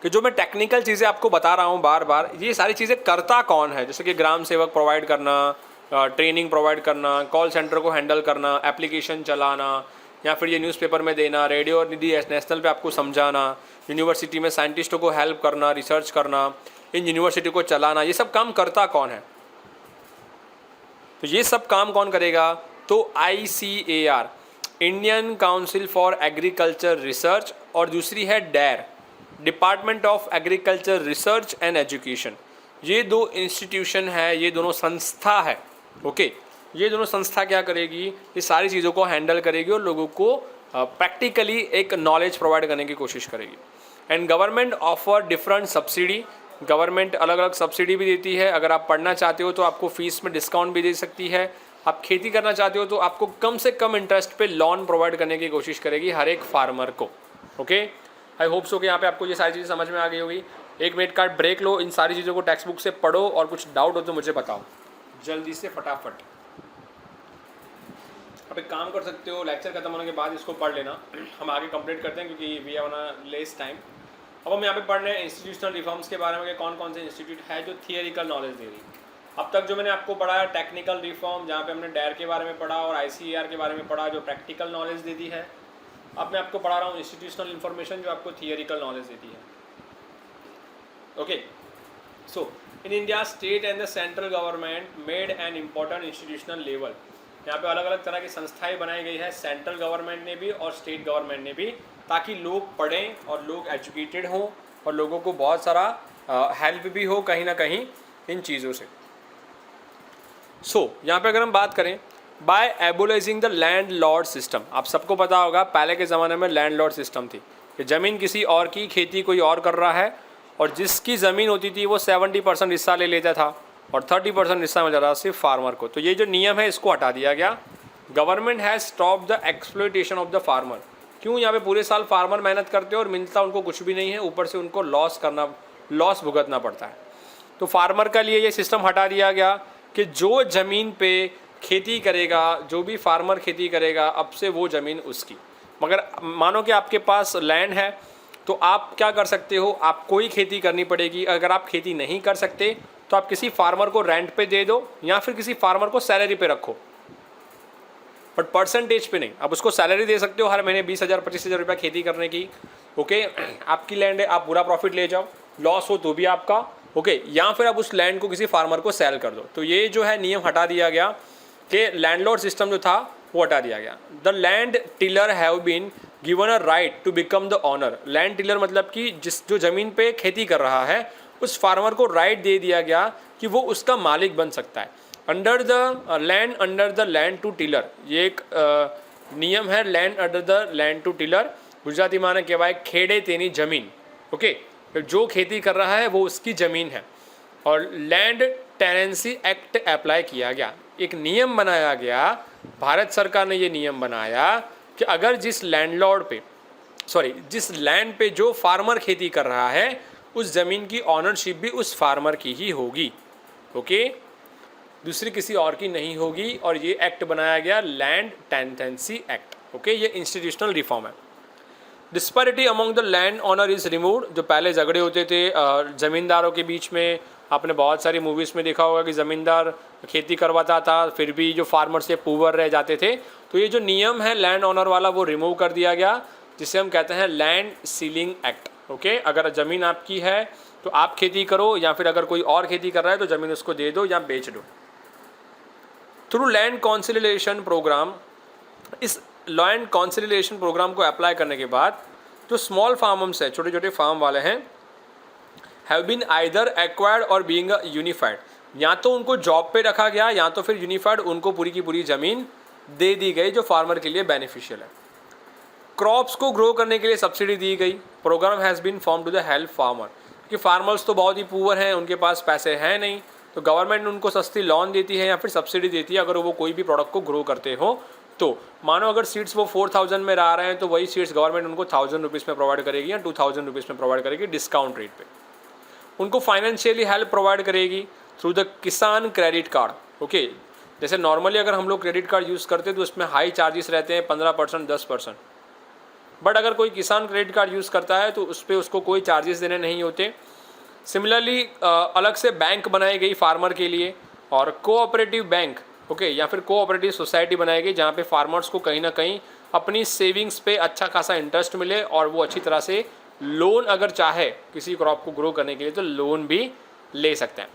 कि जो मैं टेक्निकल चीज़ें आपको बता रहा हूँ बार बार, ये सारी चीज़ें करता कौन है। जैसे कि ग्राम सेवक प्रोवाइड करना, ट्रेनिंग प्रोवाइड करना, कॉल सेंटर को हैंडल करना, एप्लीकेशन चलाना, या फिर ये न्यूज़पेपर में देना, रेडियो और डीडी नेशनल पे आपको समझाना, यूनिवर्सिटी में साइंटिस्टों को हेल्प करना, रिसर्च करना, इन यूनिवर्सिटी को चलाना, ये सब काम करता कौन है। तो ये सब काम कौन करेगा, तो ICAR, Indian council for agriculture research, और दूसरी है DARE, department of agriculture research and education. ये 2 इंस्टीट्यूशन है, ये दोनों संस्था है। ओके, ये दोनों संस्था क्या करेगी, ये सारी चीज़ों को हैंडल करेगी और लोगों को प्रैक्टिकली एक नॉलेज प्रोवाइड करने की कोशिश करेगी। And government offer different subsidy, government अलग अलग सब्सिडी भी देती है। अगर आप पढ़ना चाहते हो तो आपको फीस में डिस्काउंट भी दे सकती है। आप खेती करना चाहते हो तो आपको कम से कम इंटरेस्ट पे लोन प्रोवाइड करने की कोशिश करेगी हर एक फार्मर को। ओके, आई होप सो कि यहाँ पे आपको ये सारी चीज़ें समझ में आ गई होगी। 1 मिनट का ब्रेक लो, इन सारी चीज़ों को टेक्स्ट बुक से पढ़ो और कुछ डाउट हो तो मुझे बताओ जल्दी से फटाफट। आप एक काम कर सकते हो, लेक्चर खत्म होने के बाद इसको पढ़ लेना, हम आगे कंप्लीट करते हैं क्योंकि we have on less time. अब हम यहाँ पे पढ़ रहे हैं इंस्टीट्यूशनल रिफॉर्म्स के बारे में कि कौन कौन से इंस्टीट्यूट है जो थियरिकल नॉलेज दे रही है। अब तक जो मैंने आपको पढ़ाया टेक्निकल रिफॉर्म, जहाँ पे हमने DARE के बारे में पढ़ा और ICAR के बारे में पढ़ा जो प्रैक्टिकल नॉलेज देती है। अब मैं आपको पढ़ा रहा हूँ इंस्टीट्यूशनल इन्फॉर्मेशन जो आपको थियरिकल नॉलेज देती है। Okay, so in India state and the central government made an important institutional level. यहाँ पे अलग अलग तरह की संस्थाएं बनाई गई है, सेंट्रल गवर्नमेंट ने भी और स्टेट गवर्नमेंट ने भी, ताकि लोग पढ़ें और लोग एजुकेटेड हों और लोगों को बहुत सारा हेल्प भी हो कहीं ना कहीं इन चीज़ों से। यहाँ पे अगर हम बात करें by abolishing the land system, आप सबको पता होगा पहले के ज़माने में लैंड लॉर्ड सिस्टम थी कि ज़मीन किसी और की, खेती कोई और कर रहा है और जिसकी ज़मीन होती थी वो 70% हिस्सा ले लेता था और 30% हिस्सा मिल जाता था सिर्फ फार्मर को। तो ये जो नियम है इसको हटा दिया गया। Government has stop the exploitation of the farmer. क्यों? यहाँ पे पूरे साल फार्मर मेहनत करते हैं और मिलता उनको कुछ भी नहीं है, ऊपर से उनको लॉस भुगतना पड़ता है। तो फार्मर का लिए ये सिस्टम हटा दिया गया कि जो ज़मीन पे खेती करेगा, जो भी फार्मर खेती करेगा, अब से वो ज़मीन उसकी। मगर मानो कि आपके पास लैंड है तो आप क्या कर सकते हो, आपको ही खेती करनी पड़ेगी। अगर आप खेती नहीं कर सकते तो आप किसी फार्मर को रेंट पे दे दो या फिर किसी फार्मर को सैलरी पे रखो, बट परसेंटेज पे नहीं। आप उसको सैलरी दे सकते हो हर महीने 20,000 25,000 रुपये खेती करने की। ओके, आपकी लैंड है, आप पूरा प्रॉफिट ले जाओ, लॉस हो तो भी आपका। ओके, या फिर आप उस लैंड को किसी फार्मर को सेल कर दो। तो ये जो है नियम हटा दिया गया कि लैंडलॉर्ड सिस्टम जो था वो हटा दिया गया। The land tiller have been given a right to become the owner. Land tiller मतलब कि जो ज़मीन पे खेती कर रहा है उस फार्मर को राइट दे दिया गया कि वो उसका मालिक बन सकता है। Under the land to tiller, ये एक नियम है, land under the land to tiller. Gujarati माने कहवाय खेड़े तेनी जमीन। ओके, जो खेती कर रहा है वो उसकी ज़मीन है। और लैंड टेनेंसी एक्ट अप्लाई किया गया, एक नियम बनाया गया, भारत सरकार ने ये नियम बनाया कि अगर जिस लैंड पे जो फार्मर खेती कर रहा है उस ज़मीन की ऑनरशिप भी उस फार्मर की ही होगी। ओके, दूसरी किसी और की नहीं होगी। और ये एक्ट बनाया गया लैंड टेनेंसी एक्ट। ओके, ये इंस्टीट्यूशनल रिफॉर्म है। Disparity among the land owner is removed. जो पहले झगड़े होते थे ज़मींदारों के बीच में, आपने बहुत सारी मूवीज़ में देखा होगा कि ज़मींदार खेती करवाता था फिर भी जो फार्मर से पुअर रह जाते थे। तो ये जो नियम है लैंड ऑनर वाला वो रिमूव कर दिया गया, जिसे हम कहते हैं लैंड सीलिंग एक्ट। ओके, अगर ज़मीन आपकी है तो आप खेती करो, या फिर अगर कोई और खेती कर रहा है तो ज़मीन उसको दे दो या बेच दो। थ्रू लैंड कॉन्सिलिएशन प्रोग्राम, इस लैंड कॉन्सिलिएशन प्रोग्राम को अप्लाई करने के बाद जो स्मॉल फार्मर्स है, छोटे छोटे फार्म वाले हैं, हैव बीन आइदर एक्वायर्ड और बीइंग यूनिफाइड, या तो उनको जॉब पे रखा गया या तो फिर यूनिफाइड उनको पूरी की पूरी ज़मीन दे दी गई जो फार्मर के लिए बेनिफिशियल है। क्रॉप्स को ग्रो करने के लिए सब्सिडी दी गई। Programme has been form to the help farmer, कि फार्मर्स तो बहुत ही पुअर हैं, उनके पास पैसे हैं नहीं, तो गवर्नमेंट उनको सस्ती लोन देती है या फिर सब्सिडी देती है अगर वो कोई भी प्रोडक्ट को ग्रो करते हो। तो मानो अगर सीड्स वो 4,000 में ला रहे हैं तो वही सीड्स गवर्नमेंट उनको 1,000 रुपीज़ में प्रोवाइड करेगी या 2,000 रुपीज़ में प्रोवाइड करेगी डिस्काउंट रेट पे। उनको फाइनेंशियली हेल्प प्रोवाइड करेगी थ्रू द किसान क्रेडिट कार्ड। ओके, जैसे नॉर्मली अगर हम लोग क्रेडिट कार्ड यूज़ करते हैं तो उसमें हाई चार्जेस रहते हैं 15% 10%, बट अगर कोई किसान क्रेडिट कार्ड यूज़ करता है तो उस पर उसको कोई चार्जेस देने नहीं होते। सिमिलरली अलग से बैंक बनाई गई फार्मर के लिए, और कोऑपरेटिव बैंक, ओके, या फिर कोऑपरेटिव सोसाइटी बनाई गई जहाँ पे फार्मर्स को कहीं ना कहीं अपनी सेविंग्स पे अच्छा खासा इंटरेस्ट मिले और वो अच्छी तरह से लोन अगर चाहे किसी क्रॉप को ग्रो करने के लिए तो लोन भी ले सकते हैं।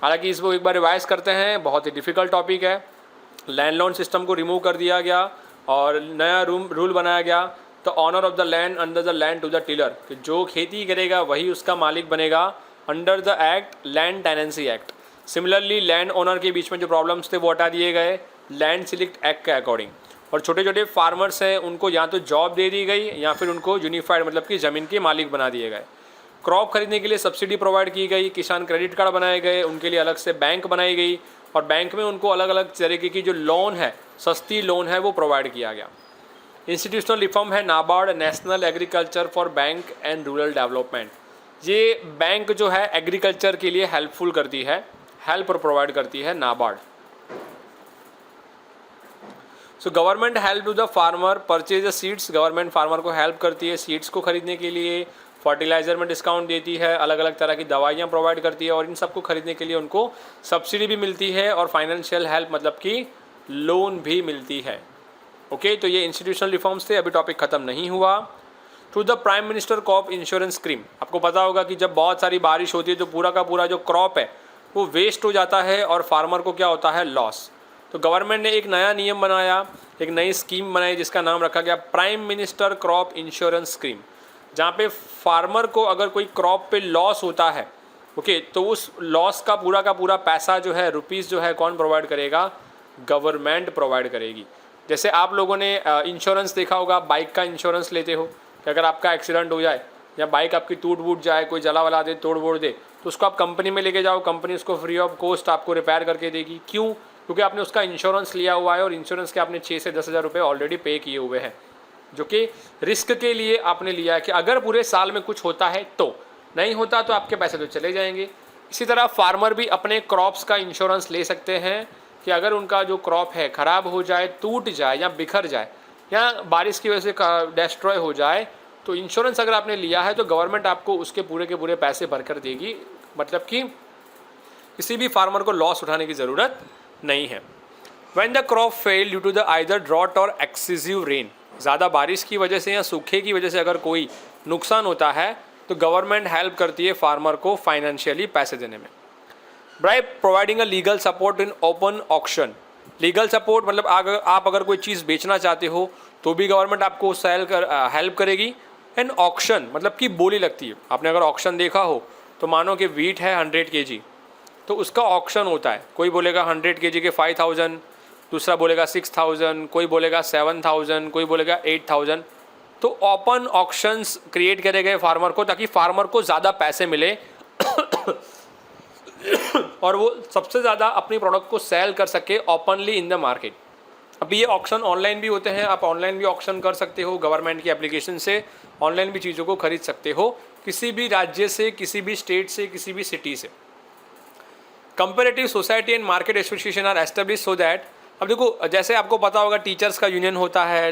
हालांकि इसको एक बार रिवाइज करते हैं, बहुत ही डिफ़िकल्ट टॉपिक है। लैंड लोन सिस्टम को रिमूव कर दिया गया और नया रूल बनाया गया, the owner of the land under the land to the tiller, कि जो खेती करेगा वही उसका मालिक बनेगा, under the act land tenancy act. Similarly land owner के बीच में जो प्रॉब्लम्स थे वो हटा दिए गए लैंड सिलेक्ट एक्ट के अकॉर्डिंग। और छोटे छोटे फार्मर्स हैं उनको या तो जॉब दे दी गई या फिर उनको यूनिफाइड मतलब कि ज़मीन के मालिक बना दिए गए। क्रॉप खरीदने के लिए सब्सिडी प्रोवाइड की गई, किसान क्रेडिट कार्ड बनाए गए, उनके लिए अलग से बैंक बनाई गई और बैंक में उनको अलग अलग तरीके की जो लोन है, सस्ती लोन है, वो प्रोवाइड किया गया। इंस्टीट्यूशनल रिफॉर्म है NABARD, national agriculture for bank and rural development. ये बैंक जो है एग्रीकल्चर के लिए हेल्पफुल करती है, हेल्प प्रोवाइड करती है NABARD. So government help to the farmer purchase seeds, government farmer को हेल्प करती है सीड्स को खरीदने के लिए, फर्टिलाइज़र में डिस्काउंट देती है, अलग अलग तरह की दवाइयाँ प्रोवाइड करती है और इन सबको खरीदने के लिए उनको सब्सिडी भी मिलती है और फाइनेंशियल हेल्प मतलब कि लोन भी मिलती है। ओके, तो ये इंस्टीट्यूशनल रिफॉर्म्स थे, अभी टॉपिक ख़त्म नहीं हुआ। Through the prime minister crop insurance scheme, आपको पता होगा कि जब बहुत सारी बारिश होती है तो पूरा का पूरा जो क्रॉप है वो वेस्ट हो जाता है और फार्मर को क्या होता है, लॉस। तो गवर्नमेंट ने एक नया नियम बनाया, एक नई स्कीम बनाई जिसका नाम रखा गया prime minister crop insurance scheme, जहाँ पे फार्मर को अगर कोई क्रॉप पे लॉस होता है ओके, तो उस लॉस का पूरा पैसा जो है, रुपीज़ जो है, कौन प्रोवाइड करेगा? गवर्नमेंट प्रोवाइड करेगी। जैसे आप लोगों ने इंश्योरेंस देखा होगा, बाइक का इंश्योरेंस लेते हो कि अगर आपका एक्सीडेंट हो जाए या बाइक आपकी टूट वूट जाए, कोई जला वला दे, तोड़ वोड़ दे, तो उसको आप कंपनी में लेके जाओ, कंपनी उसको फ्री ऑफ कॉस्ट आपको रिपेयर करके देगी। क्यों? क्योंकि आपने उसका इंश्योरेंस लिया हुआ है और इंश्योरेंस के आपने 6 से 10 हज़ार रुपये ऑलरेडी पे किए हुए हैं, जो कि रिस्क के लिए आपने लिया है कि अगर पूरे साल में कुछ होता है तो, नहीं होता तो आपके पैसे तो चले जाएंगे। इसी तरह फार्मर भी अपने क्रॉप्स का इंश्योरेंस ले सकते हैं कि अगर उनका जो क्रॉप है ख़राब हो जाए, टूट जाए या बिखर जाए या बारिश की वजह से डिस्ट्रॉय हो जाए, तो इंश्योरेंस अगर आपने लिया है तो गवर्नमेंट आपको उसके पूरे के पूरे पैसे भरकर देगी। मतलब कि किसी भी फार्मर को लॉस उठाने की ज़रूरत नहीं है। When the crop fail due to the either drought or excessive rain, ज़्यादा बारिश की वजह से या सूखे की वजह से अगर कोई नुकसान होता है तो गवर्नमेंट हेल्प करती है फार्मर को फाइनेंशियली पैसे देने में। By providing a legal support in open auction. Legal support मतलब आप अगर कोई चीज़ बेचना चाहते हो तो भी गवर्नमेंट आपको हेल्प करेगी। एंड ऑक्शन मतलब कि बोली लगती है। आपने अगर ऑक्शन देखा हो तो मानो कि वीट है 100 kg, तो उसका ऑक्शन होता है। कोई बोलेगा 100 kg के 5000, दूसरा बोलेगा 6000, कोई बोलेगा 7000, कोई बोलेगा 8000। तो ओपन ऑक्शंस क्रिएट करे गए फार्मर को, ताकि फार्मर को ज़्यादा पैसे मिले और वो सबसे ज़्यादा अपनी प्रोडक्ट को सेल कर सके ओपनली इन द मार्केट। अभी ये ऑक्शन ऑनलाइन भी होते हैं, आप ऑनलाइन भी ऑक्शन कर सकते हो, गवर्नमेंट की एप्लीकेशन से ऑनलाइन भी चीज़ों को खरीद सकते हो, किसी भी राज्य से, किसी भी स्टेट से, किसी भी सिटी से। Cooperative society and market association are establish so that, अब देखो जैसे आपको पता होगा टीचर्स का यूनियन होता है,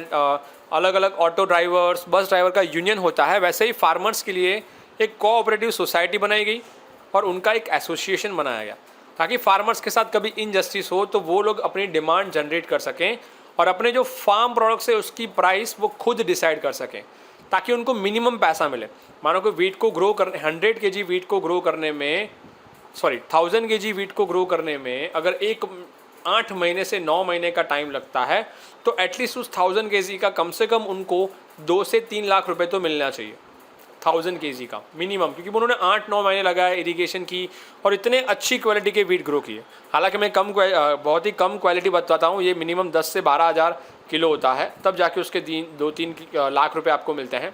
अलग अलग ऑटो ड्राइवर्स, बस ड्राइवर का यूनियन होता है, वैसे ही फार्मर्स के लिए एक कोऑपरेटिव सोसाइटी बनाई गई और उनका एक एसोसिएशन बनाया गया, ताकि फार्मर्स के साथ कभी इनजस्टिस हो तो वो लोग अपनी डिमांड जनरेट कर सकें और अपने जो फार्म प्रोडक्ट्स है उसकी प्राइस वो खुद डिसाइड कर सकें, ताकि उनको मिनिमम पैसा मिले। मानो कि वीट को ग्रो करने 100 kg वीट को ग्रो करने में 1000 kg वीट को ग्रो करने में अगर 8 महीने से 9 महीने का टाइम लगता है, तो एटलीस्ट उस 1000 kg का कम से कम उनको 2 से 3 लाख रुपए तो मिलना चाहिए, 1000 kg का मिनिमम, क्योंकि उन्होंने 8-9 महीने लगाए इरिगेशन की और इतने अच्छी क्वालिटी के वीट ग्रो किए। हालांकि मैं बहुत ही कम क्वालिटी बताता हूँ, ये मिनिमम 10 से 12 हज़ार किलो होता है, तब जाके उसके 2-3 लाख रुपए आपको मिलते हैं।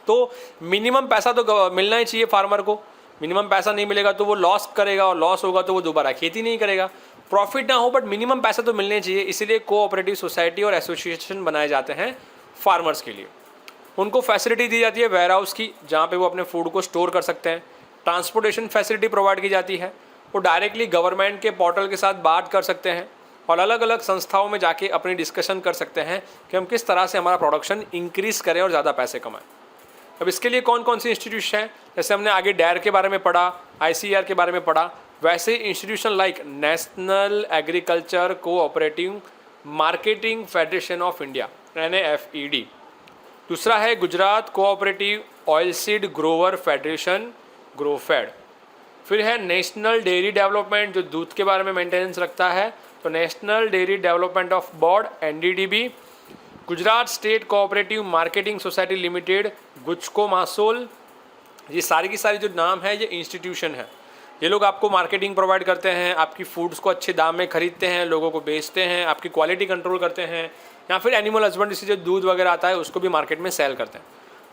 तो मिनिमम पैसा तो मिलना ही चाहिए फार्मर को। मिनिमम पैसा नहीं मिलेगा तो वो लॉस करेगा, और लॉस होगा तो वो दोबारा खेती नहीं करेगा। प्रॉफिट ना हो बट मिनिमम पैसा तो मिलने चाहिए, इसीलिए कोऑपरेटिव सोसाइटी और एसोसिएशन बनाए जाते हैं फार्मर्स के लिए। उनको फैसिलिटी दी जाती है वेयर हाउस की, जहाँ पे वो अपने फूड को स्टोर कर सकते हैं। ट्रांसपोर्टेशन फैसिलिटी प्रोवाइड की जाती है, वो डायरेक्टली गवर्नमेंट के पोर्टल के साथ बात कर सकते हैं और अलग अलग संस्थाओं में जाके अपनी डिस्कशन कर सकते हैं कि हम किस तरह से हमारा प्रोडक्शन इंक्रीज़ करें और ज़्यादा पैसे कमाएं। अब इसके लिए कौन कौन सी इंस्टीट्यूशन हैं, जैसे हमने आगे डेयर के बारे में पढ़ा, ICAR के बारे में पढ़ा, वैसे institution like national agriculture cooperative marketing federation of India NAFED। दूसरा है Gujarat cooperative oilseed grower federation Grofed. फिर है नेशनल डेयरी डेवलपमेंट, जो दूध के बारे में मेंटेनेंस रखता है, तो national dairy development of board NDDB। Gujarat state cooperative marketing society limited Gujcomasol. ये सारी की सारी जो नाम है ये इंस्टीट्यूशन है, ये लोग आपको मार्केटिंग प्रोवाइड करते हैं, आपकी फूड्स को अच्छे दाम में खरीदते हैं, लोगों को बेचते हैं, आपकी क्वालिटी कंट्रोल करते हैं, या फिर एनिमल हस्बेंड्री से जो दूध वगैरह आता है उसको भी मार्केट में सेल करते हैं।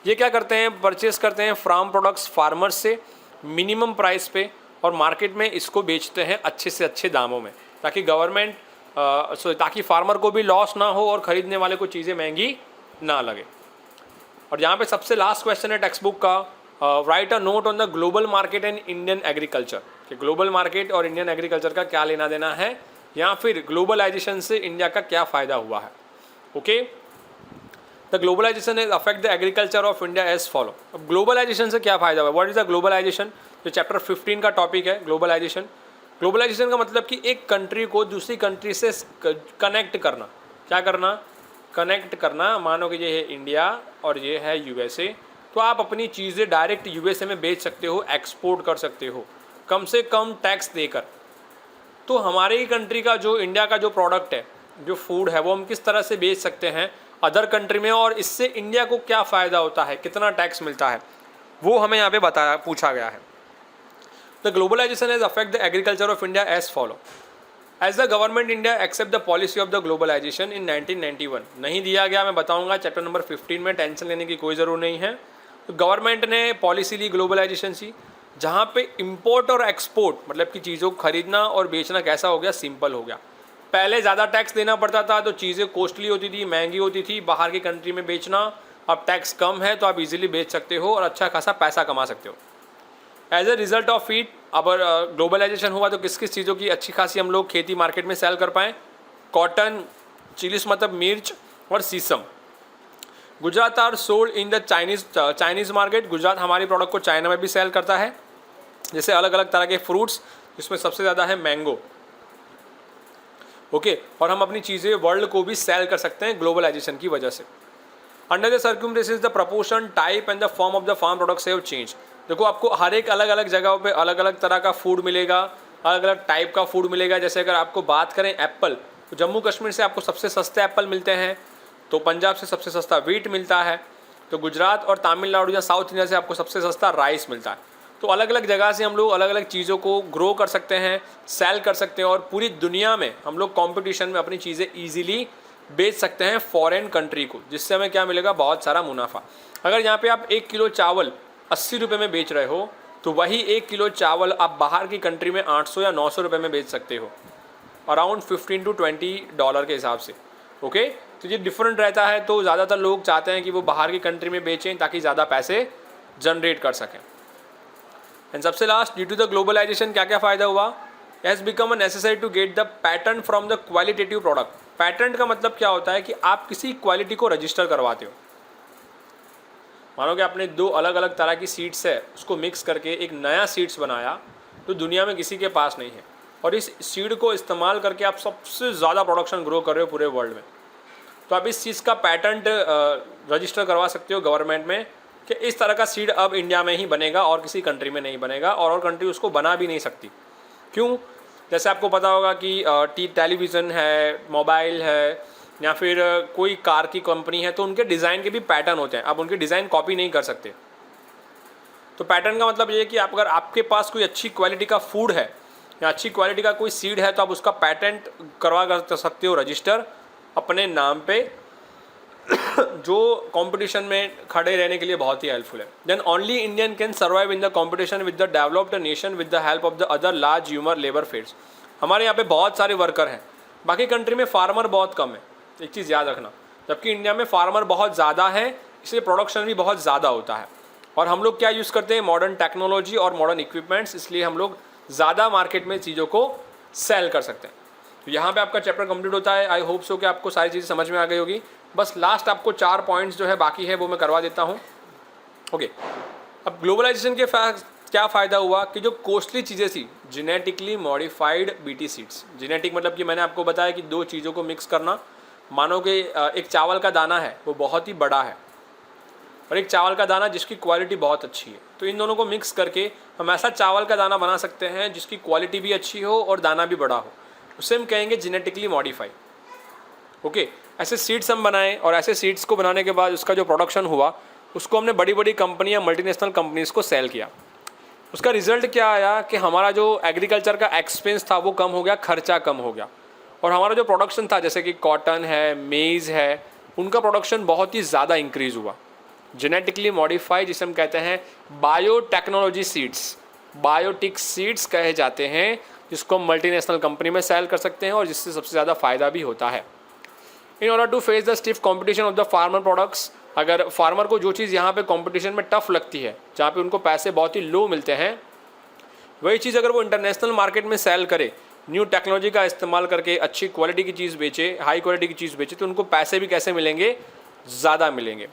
ये क्या करते हैं, परचेस करते हैं फार्म प्रोडक्ट्स फार्मर्स से मिनिमम प्राइस पे और मार्केट में इसको बेचते हैं अच्छे से अच्छे दामों में, ताकि ताकि फार्मर को भी लॉस ना हो और ख़रीदने वाले को चीज़ें महंगी ना लगे। और यहाँ पे सबसे लास्ट क्वेश्चन है टेक्स्ट बुक का, right a note on the global market and Indian agriculture, कि ग्लोबल मार्केट और इंडियन एग्रीकल्चर का क्या लेना देना है, या फिर ग्लोबलाइजेशन से इंडिया का क्या फ़ायदा हुआ है। Okay, the globalisation is affect the agriculture of India as follow. अब ग्लोबलाइजेशन से क्या फ़ायदा हुआ, व्हाट इज़ द ग्लोबलाइजेशन, जो चैप्टर 15 का टॉपिक है ग्लोबलाइजेशन। ग्लोबलाइजेशन का मतलब कि एक कंट्री को दूसरी कंट्री से कनेक्ट करना। क्या करना, कनेक्ट करना। मानो कि ये है इंडिया और ये है USA, तो आप अपनी चीज़ें डायरेक्ट USA में बेच सकते हो, एक्सपोर्ट कर सकते हो कम से कम टैक्स देकर। तो हमारे ही कंट्री का जो इंडिया का जो प्रोडक्ट है, जो फूड है, वो हम किस तरह से बेच सकते हैं अदर कंट्री में, और इससे इंडिया को क्या फ़ायदा होता है, कितना टैक्स मिलता है, वो हमें यहाँ पे पूछा गया है। The globalization has affect the agriculture of India as follow. As the government India accept the policy of the globalization in 1991। नहीं दिया गया, मैं बताऊंगा चैप्टर नंबर 15 में, टेंशन लेने की कोई ज़रूरत नहीं है। तो गवर्नमेंट ने पॉलिसी ली ग्लोबलाइजेशन की, जहाँ पे इंपोर्ट और एक्सपोर्ट मतलब कि चीज़ों को खरीदना और बेचना कैसा हो गया, सिंपल हो गया। पहले ज़्यादा टैक्स देना पड़ता था तो चीज़ें कॉस्टली होती थी, महंगी होती थी बाहर की कंट्री में बेचना। अब टैक्स कम है तो आप इजीली बेच सकते हो और अच्छा खासा पैसा कमा सकते हो। As a result of it अब ग्लोबलाइजेशन हुआ तो किस किस चीज़ों की अच्छी खासी हम लोग खेती मार्केट में सेल कर पाएँ? कॉटन, चिलीस मतलब मिर्च और sesame. Gujarat are sold in the Chinese market. Gujarat हमारी प्रोडक्ट को चाइना में भी सेल करता है, जैसे अलग अलग तरह के फ्रूट्स, जिसमें सबसे ज़्यादा है मैंगो। ओके और हम अपनी चीज़ें वर्ल्ड को भी सेल कर सकते हैं ग्लोबलाइजेशन की वजह से। Under the circumstances the proportion, type and the form of the farm products have change. देखो आपको हर एक अलग अलग जगहों पे अलग अलग तरह का फूड मिलेगा, अलग अलग टाइप का फूड मिलेगा। जैसे अगर आपको बात करें एप्पल, तो जम्मू कश्मीर से आपको सबसे सस्ते एप्पल मिलते हैं, तो पंजाब से सबसे सस्ता वीट मिलता है, तो गुजरात और तमिलनाडु या साउथ इंडिया से आपको सबसे सस्ता राइस मिलता है। तो अलग अलग जगह से हम लोग अलग अलग चीज़ों को ग्रो कर सकते हैं, सेल कर सकते हैं और पूरी दुनिया में हम लोग कंपटीशन में अपनी चीज़ें इजीली बेच सकते हैं फॉरेन कंट्री को, जिससे हमें क्या मिलेगा, बहुत सारा मुनाफा। अगर यहाँ पे आप 1 किलो चावल 80 रुपये में बेच रहे हो, तो वही 1 किलो चावल आप बाहर की कंट्री में 800 या 900 रुपये में बेच सकते हो, अराउंड 15 to 20 डॉलर के हिसाब से। ओके तो ये डिफरेंट रहता है। तो ज़्यादातर लोग चाहते हैं कि वो बाहर की कंट्री में बेचें ताकि ज़्यादा पैसे जनरेट कर सकें। एंड सबसे last, due to the globalisation क्या क्या फ़ायदा हुआ? Has become a necessary to get the pattern from the qualitative product. Pattern का मतलब क्या होता है कि आप किसी क्वालिटी को रजिस्टर करवाते हो। मानो कि आपने 2 अलग अलग तरह की सीड्स है, उसको मिक्स करके एक नया सीड्स बनाया तो दुनिया में किसी के पास नहीं है, और इस सीड को इस्तेमाल करके आप सबसे ज़्यादा प्रोडक्शन ग्रो कर रहे हो पूरे वर्ल्ड में। तो आप इस चीज़ का पैटेंट रजिस्टर करवा सकते हो गवर्नमेंट में कि इस तरह का सीड अब इंडिया में ही बनेगा और किसी कंट्री में नहीं बनेगा, और कंट्री उसको बना भी नहीं सकती। क्यों? जैसे आपको पता होगा कि टेलीविज़न है, मोबाइल है, या फिर कोई कार की कंपनी है, तो उनके डिज़ाइन के भी पैटर्न होते हैं, आप उनके डिज़ाइन कॉपी नहीं कर सकते। तो पैटर्न का मतलब ये है कि आप अगर आपके पास कोई अच्छी क्वालिटी का फूड है या अच्छी क्वालिटी का कोई सीड है, तो आप उसका पैटेंट करवा कर सकते हो रजिस्टर अपने नाम पे, जो कंपटीशन में खड़े रहने के लिए बहुत ही हेल्पफुल है। Then only Indian can survive in the competition with the developed nation with the help of the other large human labour feds. हमारे यहाँ पे बहुत सारे वर्कर हैं, बाकी कंट्री में फार्मर बहुत कम है, एक चीज़ याद रखना। जबकि इंडिया में फार्मर बहुत ज़्यादा है, इसलिए प्रोडक्शन भी बहुत ज़्यादा होता है। और हम लोग क्या यूज़ करते हैं? मॉडर्न टेक्नोलॉजी और मॉडर्न इक्विपमेंट्स, इसलिए हम लोग ज़्यादा मार्केट में चीज़ों को सेल कर सकते हैं। तो यहाँ पे आपका चैप्टर कंप्लीट होता है। आई होप सो कि आपको सारी चीज़ें समझ में आ गई होगी। बस लास्ट आपको 4 पॉइंट्स जो है बाकी है वो मैं करवा देता हूँ। ओके, अब ग्लोबलाइजेशन के क्या फ़ायदा हुआ कि जो कॉस्टली चीज़ें थी, genetically modified BT seeds. Genetic मतलब कि मैंने आपको बताया कि 2 चीज़ों को मिक्स करना। मानो कि एक चावल का दाना है, वो बहुत ही बड़ा है, और एक चावल का दाना जिसकी क्वालिटी बहुत अच्छी है, तो इन दोनों को मिक्स करके हम ऐसा चावल का दाना बना सकते हैं जिसकी क्वालिटी भी अच्छी हो और दाना भी बड़ा हो। उसे हम कहेंगे जेनेटिकली मॉडिफाइड। ओके, ऐसे सीड्स हम बनाएं, और ऐसे सीड्स को बनाने के बाद उसका जो प्रोडक्शन हुआ उसको हमने बड़ी बड़ी कंपनियां, मल्टीनेशनल कंपनीज़ को सेल किया। उसका रिजल्ट क्या आया कि हमारा जो एग्रीकल्चर का एक्सपेंस था वो कम हो गया, खर्चा कम हो गया, और हमारा जो प्रोडक्शन था जैसे कि कॉटन है, मेज़ है, उनका प्रोडक्शन बहुत ही ज़्यादा इंक्रीज़ हुआ। जेनेटिकली मॉडिफाइड जिसे हम कहते हैं बायोटेक्नोलॉजी सीड्स, बायोटिक सीड्स कहे जाते हैं, जिसको हम मल्टीनेशनल कंपनी में सेल कर सकते हैं और जिससे सबसे ज़्यादा फ़ायदा भी होता है। In order to face the stiff competition of the farmer products, अगर फार्मर को जो चीज़ यहाँ पे कंपटीशन में टफ लगती है, जहाँ पे उनको पैसे बहुत ही लो मिलते हैं, वही चीज़ अगर वो इंटरनेशनल मार्केट में सेल करे, न्यू टेक्नोलॉजी का इस्तेमाल करके अच्छी क्वालिटी की चीज़ बेचे, हाई क्वालिटी की चीज़ बेचे, तो उनको पैसे भी कैसे मिलेंगे? ज़्यादा मिलेंगे।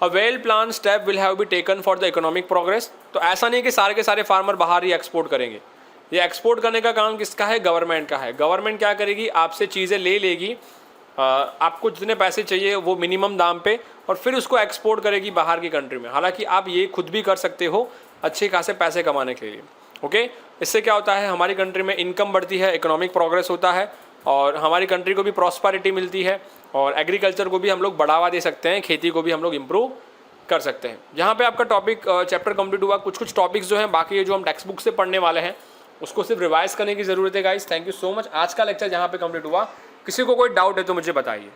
A well plan step will have be taken for the economic progress. तो ऐसा नहीं कि सारे के सारे फार्मर बाहर ही एक्सपोर्ट करेंगे। ये एक्सपोर्ट करने का काम किसका है? गवर्नमेंट का है। गवर्नमेंट क्या करेगी? आपसे चीज़ें ले लेगी, आपको जितने पैसे चाहिए वो मिनिमम दाम पे, और फिर उसको एक्सपोर्ट करेगी बाहर की कंट्री में। हालांकि आप ये खुद भी कर सकते हो अच्छे खासे पैसे कमाने के लिए। ओके, इससे क्या होता है? हमारी कंट्री में इनकम बढ़ती है, इकोनॉमिक प्रोग्रेस होता है, और हमारी कंट्री को भी प्रॉस्पेरिटी मिलती है, और एग्रीकल्चर को भी हम लोग बढ़ावा दे सकते हैं, खेती को भी हम लोग इम्प्रूव कर सकते हैं। यहाँ पे आपका टॉपिक चैप्टर कंप्लीट हुआ। कुछ कुछ टॉपिक्स जो हैं बाकी है जो हम टेक्स्ट बुक से पढ़ने वाले हैं उसको सिर्फ रिवाइज करने की ज़रूरत है guys. Thank you so much. आज का लेक्चर यहाँ पे कंप्लीट हुआ। किसी को कोई डाउट है तो मुझे बताइए।